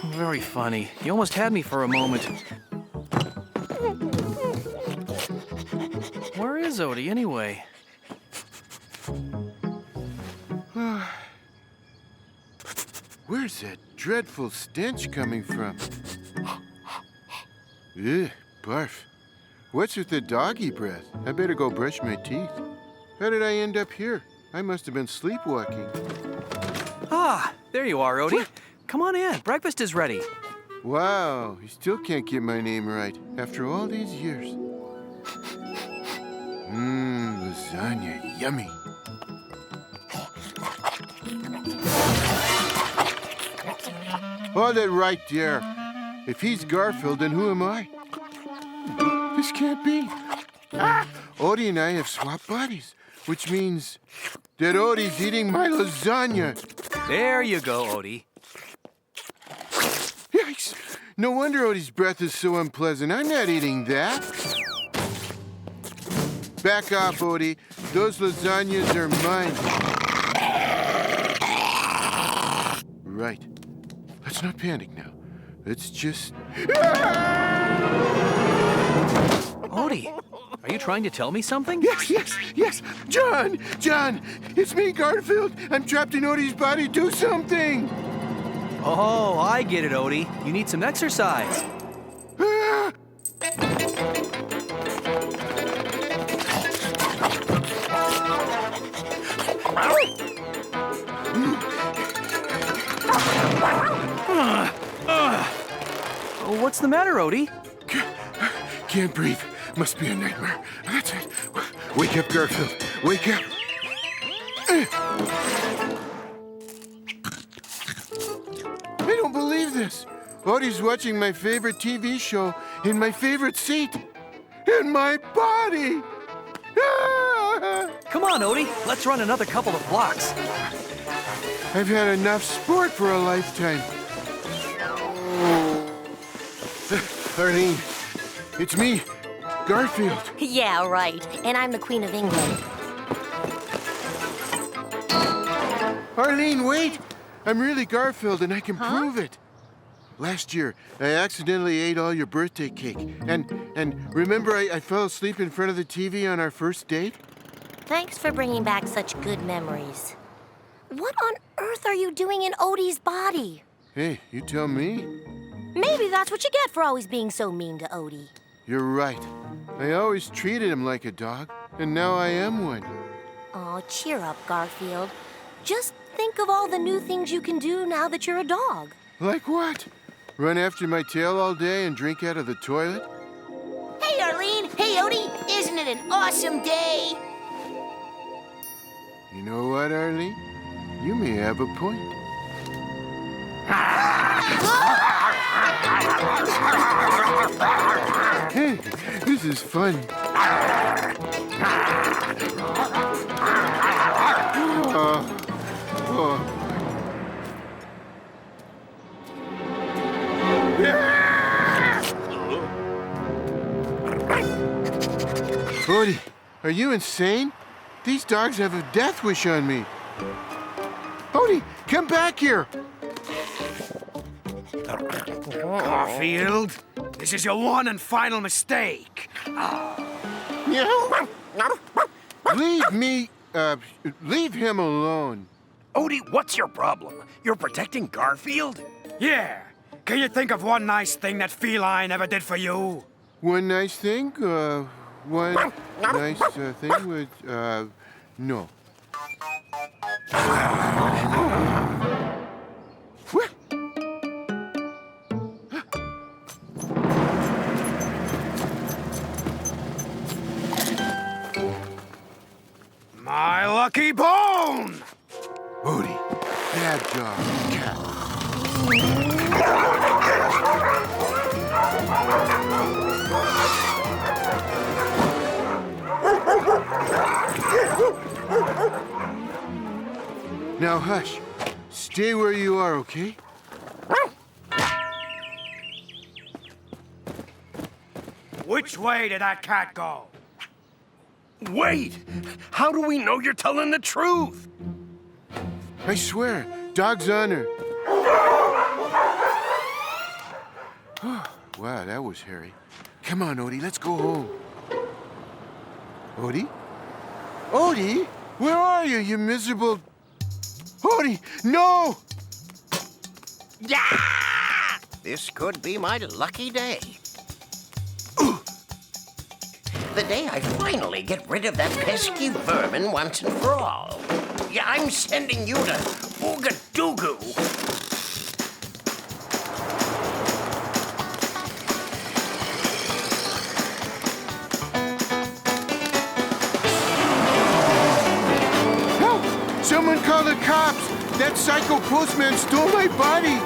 Very funny. You almost had me for a moment. Where is Odie, anyway? Where's that dreadful stench coming from? Ugh, barf. What's with the doggy breath? I better go brush my teeth. How did I end up here? I must have been sleepwalking. Ah, there you are, Odie. Come on in. Breakfast is ready. Wow, you still can't get my name right after all these years. Lasagna, yummy. Hold it right there. If he's Garfield, then who am I? This can't be. Odie and I have swapped bodies, which means that Odie's eating my lasagna. There you go, Odie. Yikes! No wonder Odie's breath is so unpleasant. I'm not eating that. Back off, Odie. Those lasagnas are mine. Right. Let's not panic now. Let's just... Odie, are you trying to tell me something? Yes! John! It's me, Garfield. I'm trapped in Odie's body. Do something! Oh, I get it, Odie. You need some exercise. What's the matter, Odie? Can't breathe. Must be a nightmare. That's it. Wake up, Garfield. Wake up. I don't believe this. Odie's watching my favorite TV show in my favorite seat. In my body. Come on, Odie. Let's run another couple of blocks. I've had enough sport for a lifetime. Arlene, it's me, Garfield. Yeah, right. And I'm the Queen of England. Arlene, wait! I'm really Garfield, and I can prove it. Last year, I accidentally ate all your birthday cake. And remember I fell asleep in front of the TV on our first date? Thanks for bringing back such good memories. What on earth are you doing in Odie's body? Hey, you tell me. Maybe that's what you get for always being so mean to Odie. You're right. I always treated him like a dog, and now I am one. Oh, cheer up, Garfield. Just think of all the new things you can do now that you're a dog. Like what? Run after my tail all day and drink out of the toilet? Hey, Arlene. Hey, Odie. Isn't it an awesome day? You know what, Arlene? You may have a point. Hey, this is fun. Odie, are you insane? These dogs have a death wish on me. Odie, come back here. Garfield, this is your one and final mistake. Leave him alone. Odie, what's your problem? You're protecting Garfield? Yeah. Can you think of one nice thing that feline ever did for you? One nice thing? One nice thing would, no. My lucky bone! Odie, bad job, cat. Now hush. Stay where you are, okay? Which way did that cat go? Wait! How do we know you're telling the truth? I swear, dog's honor. Wow, that was hairy. Come on, Odie, let's go home. Odie? Odie? Where are you, you miserable... Odie, no! Yeah! This could be my lucky day. The day I finally get rid of that pesky vermin once and for all. Yeah, I'm sending you to Ooga-Doogu. psycho postman stole my body!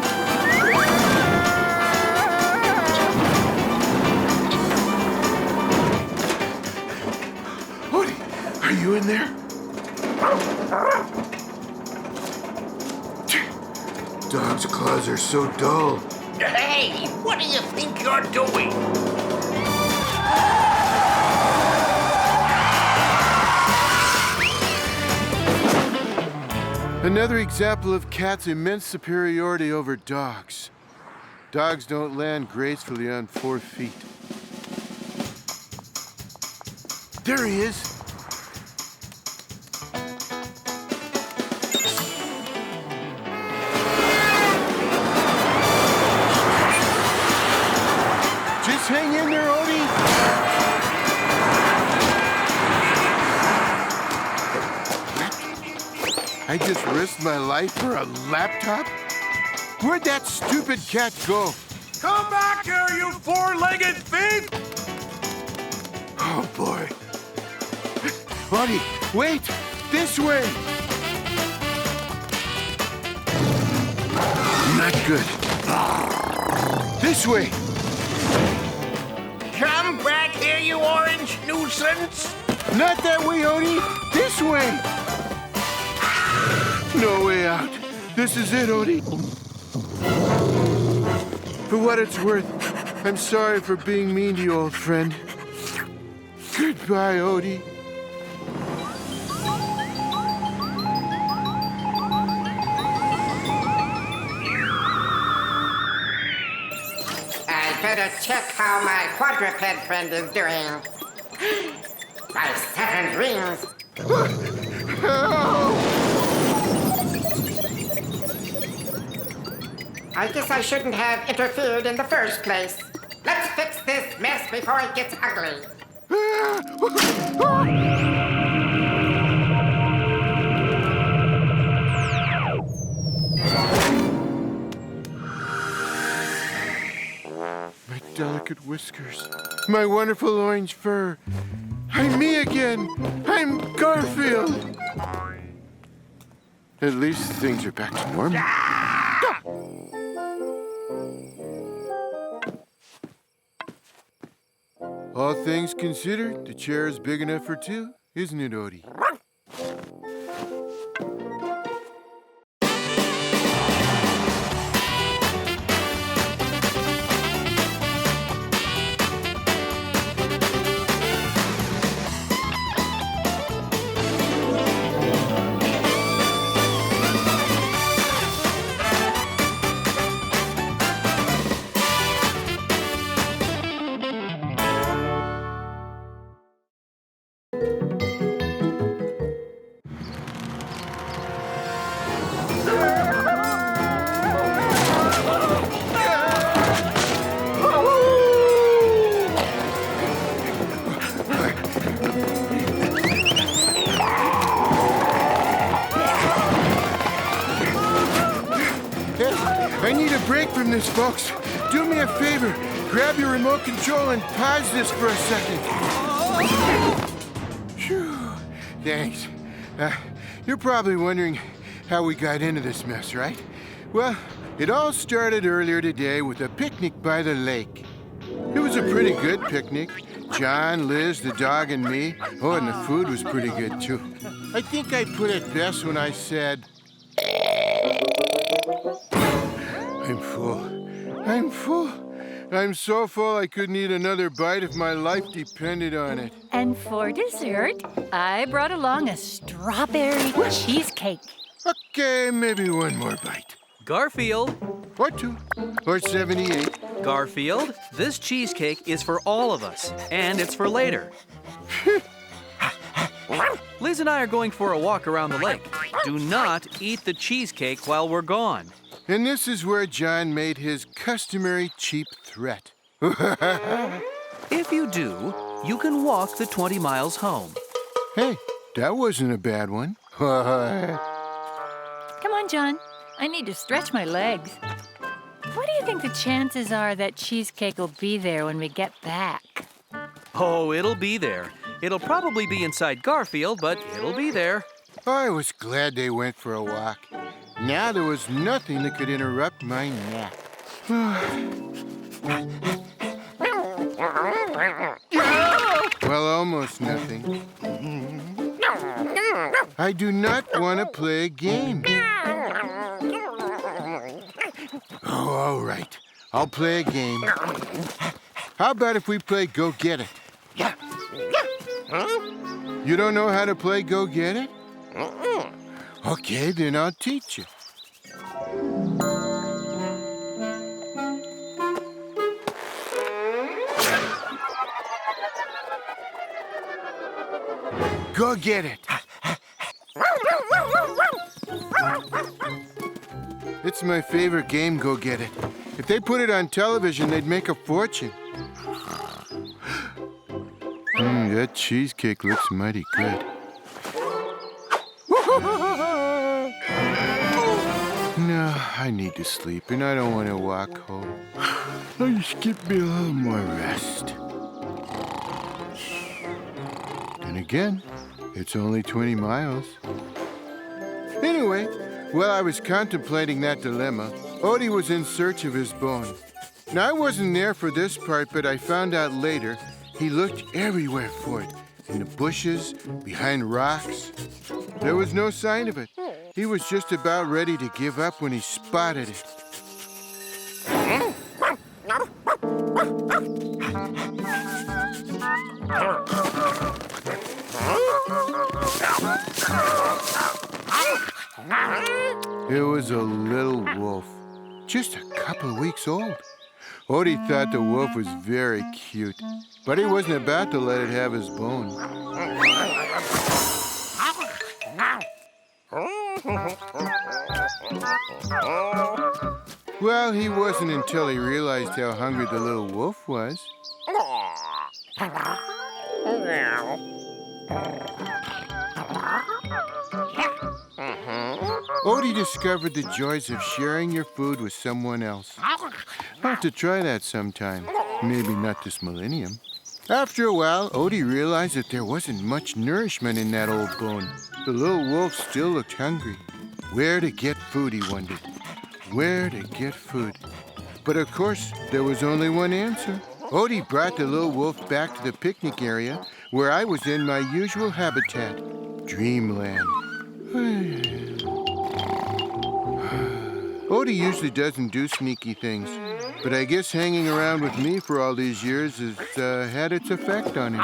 Odie, are you in there? Dog's claws are so dull. Hey, what do you think you're doing? Another example of cats' immense superiority over dogs. Dogs don't land gracefully on 4 feet. There he is. Just hang in there, Odie. I just risked my life for a laptop? Where'd that stupid cat go? Come back here, you four-legged thief! Oh, boy. Odie, wait! This way! Not good. This way! Come back here, you orange nuisance! Not that way, Odie! This way! No way out. This is it, Odie. For what it's worth, I'm sorry for being mean to you, old friend. Goodbye, Odie. I better check how my quadruped friend is doing. My Saturn's rings. I guess I shouldn't have interfered in the first place. Let's fix this mess before it gets ugly. My delicate whiskers. My wonderful orange fur. I'm me again. I'm Garfield. At least things are back to normal. All things considered, the chair is big enough for 2, isn't it, Odie? I need a break from this, folks. Do me a favor. Grab your remote control and pause this for a second. Phew. Thanks. You're probably wondering how we got into this mess, right? Well, it all started earlier today with a picnic by the lake. It was a pretty good picnic. John, Liz, the dog, and me. Oh, and the food was pretty good, too. I think I put it best when I said, I'm full. I'm full. I'm so full I couldn't eat another bite if my life depended on it. And for dessert, I brought along a strawberry cheesecake. Okay, maybe one more bite. Garfield. Or 2. Or 78. Garfield, this cheesecake is for all of us, and it's for later. Liz and I are going for a walk around the lake. Do not eat the cheesecake while we're gone. And this is where John made his customary cheap threat. If you do, you can walk the 20 miles home. Hey, that wasn't a bad one. Come on, John. I need to stretch my legs. What do you think the chances are that cheesecake will be there when we get back? Oh, it'll be there. It'll probably be inside Garfield, but it'll be there. I was glad they went for a walk. Now there was nothing that could interrupt my nap. Well, almost nothing. I do not want to play a game. Oh, all right. I'll play a game. How about if we play Go Get It? You don't know how to play Go Get It? Okay, then I'll teach you. Go get it. It's my favorite game, Go Get It. If they put it on television, they'd make a fortune. That cheesecake looks mighty good. No, I need to sleep, and I don't want to walk home. Just give me a little more rest. And again, it's only 20 miles. Anyway, while I was contemplating that dilemma, Odie was in search of his bone. Now, I wasn't there for this part, but I found out later he looked everywhere for it. In the bushes, behind rocks. There was no sign of it. He was just about ready to give up when he spotted it. It was a little wolf, just a couple of weeks old. Odie thought the wolf was very cute, but he wasn't about to let it have his bone. Well, he wasn't until he realized how hungry the little wolf was. Odie discovered the joys of sharing your food with someone else. I'll have to try that sometime. Maybe not this millennium. After a while, Odie realized that there wasn't much nourishment in that old bone. The little wolf still looked hungry. Where to get food, he wondered. Where to get food. But of course, there was only one answer. Odie brought the little wolf back to the picnic area where I was in my usual habitat, dreamland. Odie usually doesn't do sneaky things, but I guess hanging around with me for all these years has had its effect on him.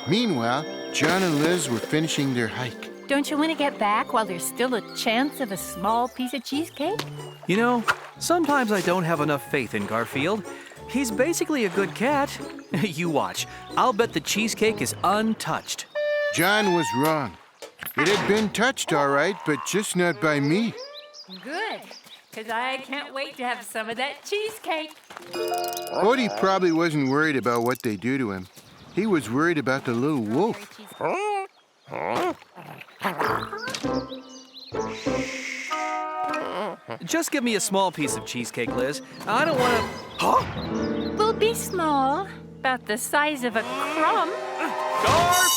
Meanwhile, John and Liz were finishing their hike. Don't you want to get back while there's still a chance of a small piece of cheesecake? You know, sometimes I don't have enough faith in Garfield. He's basically a good cat. You watch. I'll bet the cheesecake is untouched. John was wrong. It had been touched, all right, but just not by me. Good, because I can't wait to have some of that cheesecake. Odie probably wasn't worried about what they do to him. He was worried about the little wolf. Just give me a small piece of cheesecake, Liz. I don't want to... Huh? Will be small, about the size of a crumb. Garfield!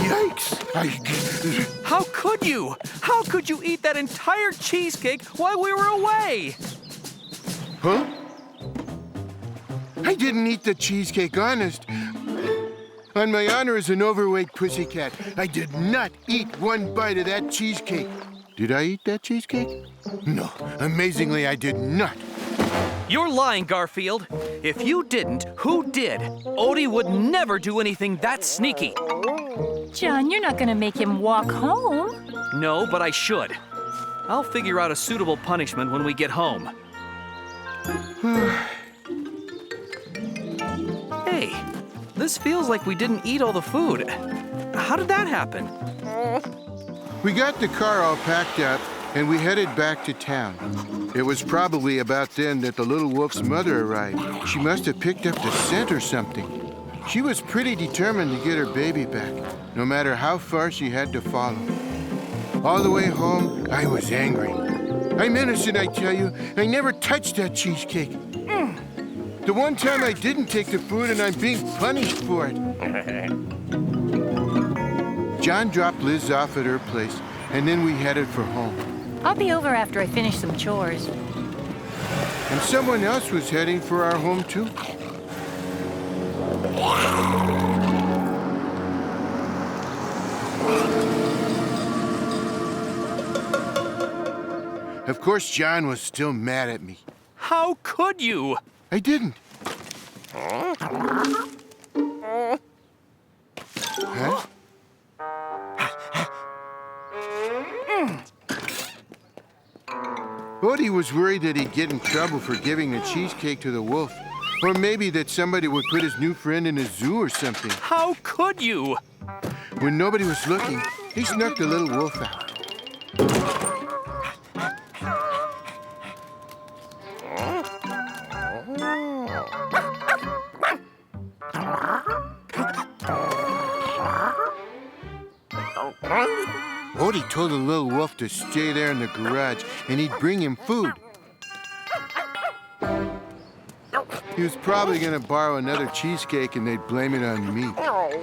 Yikes! How could you? How could you eat that entire cheesecake while we were away? Huh? I didn't eat the cheesecake, honest. On my honor as an overweight pussycat, I did not eat one bite of that cheesecake. Did I eat that cheesecake? No, amazingly, I did not. You're lying, Garfield. If you didn't, who did? Odie would never do anything that sneaky. John, you're not going to make him walk home. No, but I should. I'll figure out a suitable punishment when we get home. Hey, this feels like we didn't eat all the food. How did that happen? We got the car all packed up, and we headed back to town. It was probably about then that the little wolf's mother arrived. She must have picked up the scent or something. She was pretty determined to get her baby back, no matter how far she had to follow. All the way home, I was angry. I'm innocent, I tell you. I never touched that cheesecake. The one time I didn't take the food, and I'm being punished for it. John dropped Liz off at her place, and then we headed for home. I'll be over after I finish some chores. And someone else was heading for our home, too. Of course, John was still mad at me. How could you? I didn't. Huh? Odie was worried that he'd get in trouble for giving a cheesecake to the wolf. Or maybe that somebody would put his new friend in a zoo or something. How could you? When nobody was looking, he snuck the little wolf out. Odie told the little wolf to stay there in the garage, and he'd bring him food. He was probably going to borrow another cheesecake, and they'd blame it on me. Oh.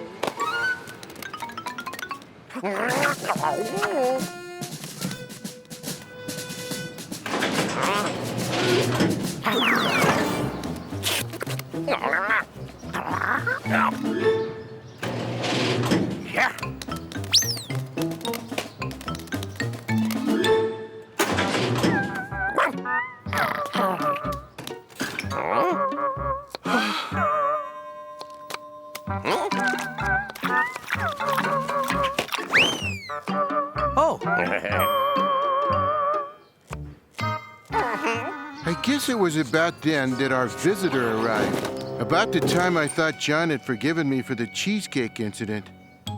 I guess it was about then that our visitor arrived. About the time I thought John had forgiven me for the cheesecake incident.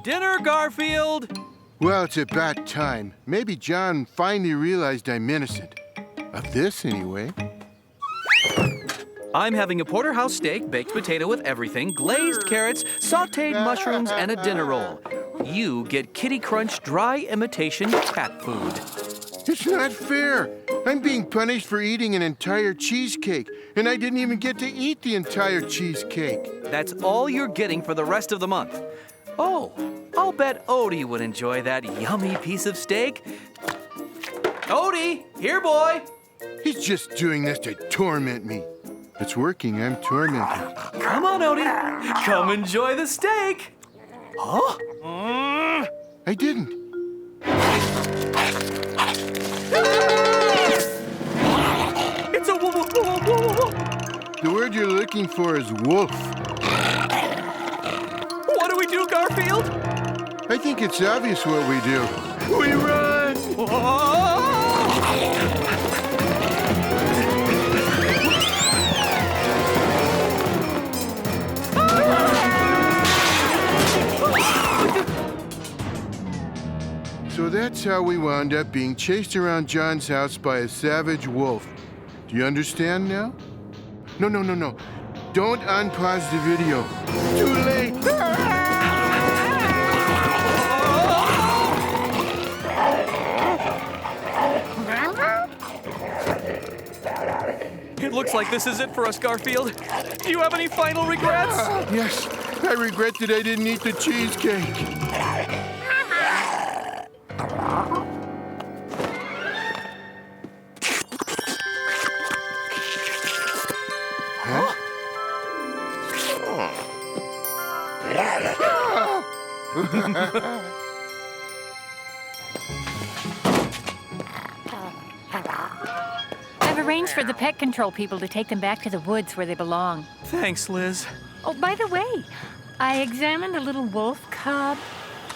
Dinner, Garfield! Well, it's about time. Maybe John finally realized I'm innocent. Of this, anyway. I'm having a porterhouse steak, baked potato with everything, glazed carrots, sautéed mushrooms, and a dinner roll. You get Kitty Crunch dry imitation cat food. It's not fair. I'm being punished for eating an entire cheesecake, and I didn't even get to eat the entire cheesecake. That's all you're getting for the rest of the month. Oh, I'll bet Odie would enjoy that yummy piece of steak. Odie, here, boy. He's just doing this to torment me. It's working. I'm tormented. Come on, Odie. Come enjoy the steak. Huh? I didn't. It's a wolf. The word you're looking for is wolf. What do we do, Garfield? I think it's obvious what we do. We run! So that's how we wound up being chased around John's house by a savage wolf. Do you understand now? No. Don't unpause the video. Too late. It looks like this is it for us, Garfield. Do you have any final regrets? Yes, I regret that I didn't eat the cheesecake. I've arranged for the pet control people to take them back to the woods where they belong. Thanks, Liz. Oh, by the way, I examined a little wolf cub.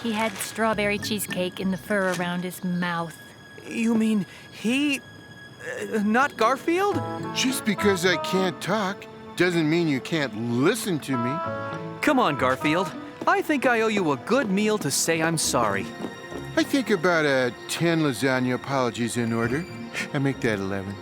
He had strawberry cheesecake in the fur around his mouth. You mean he... not Garfield? Just because I can't talk doesn't mean you can't listen to me. Come on, Garfield. I think I owe you a good meal to say I'm sorry. I think about 10 lasagna apologies in order. I make that 11.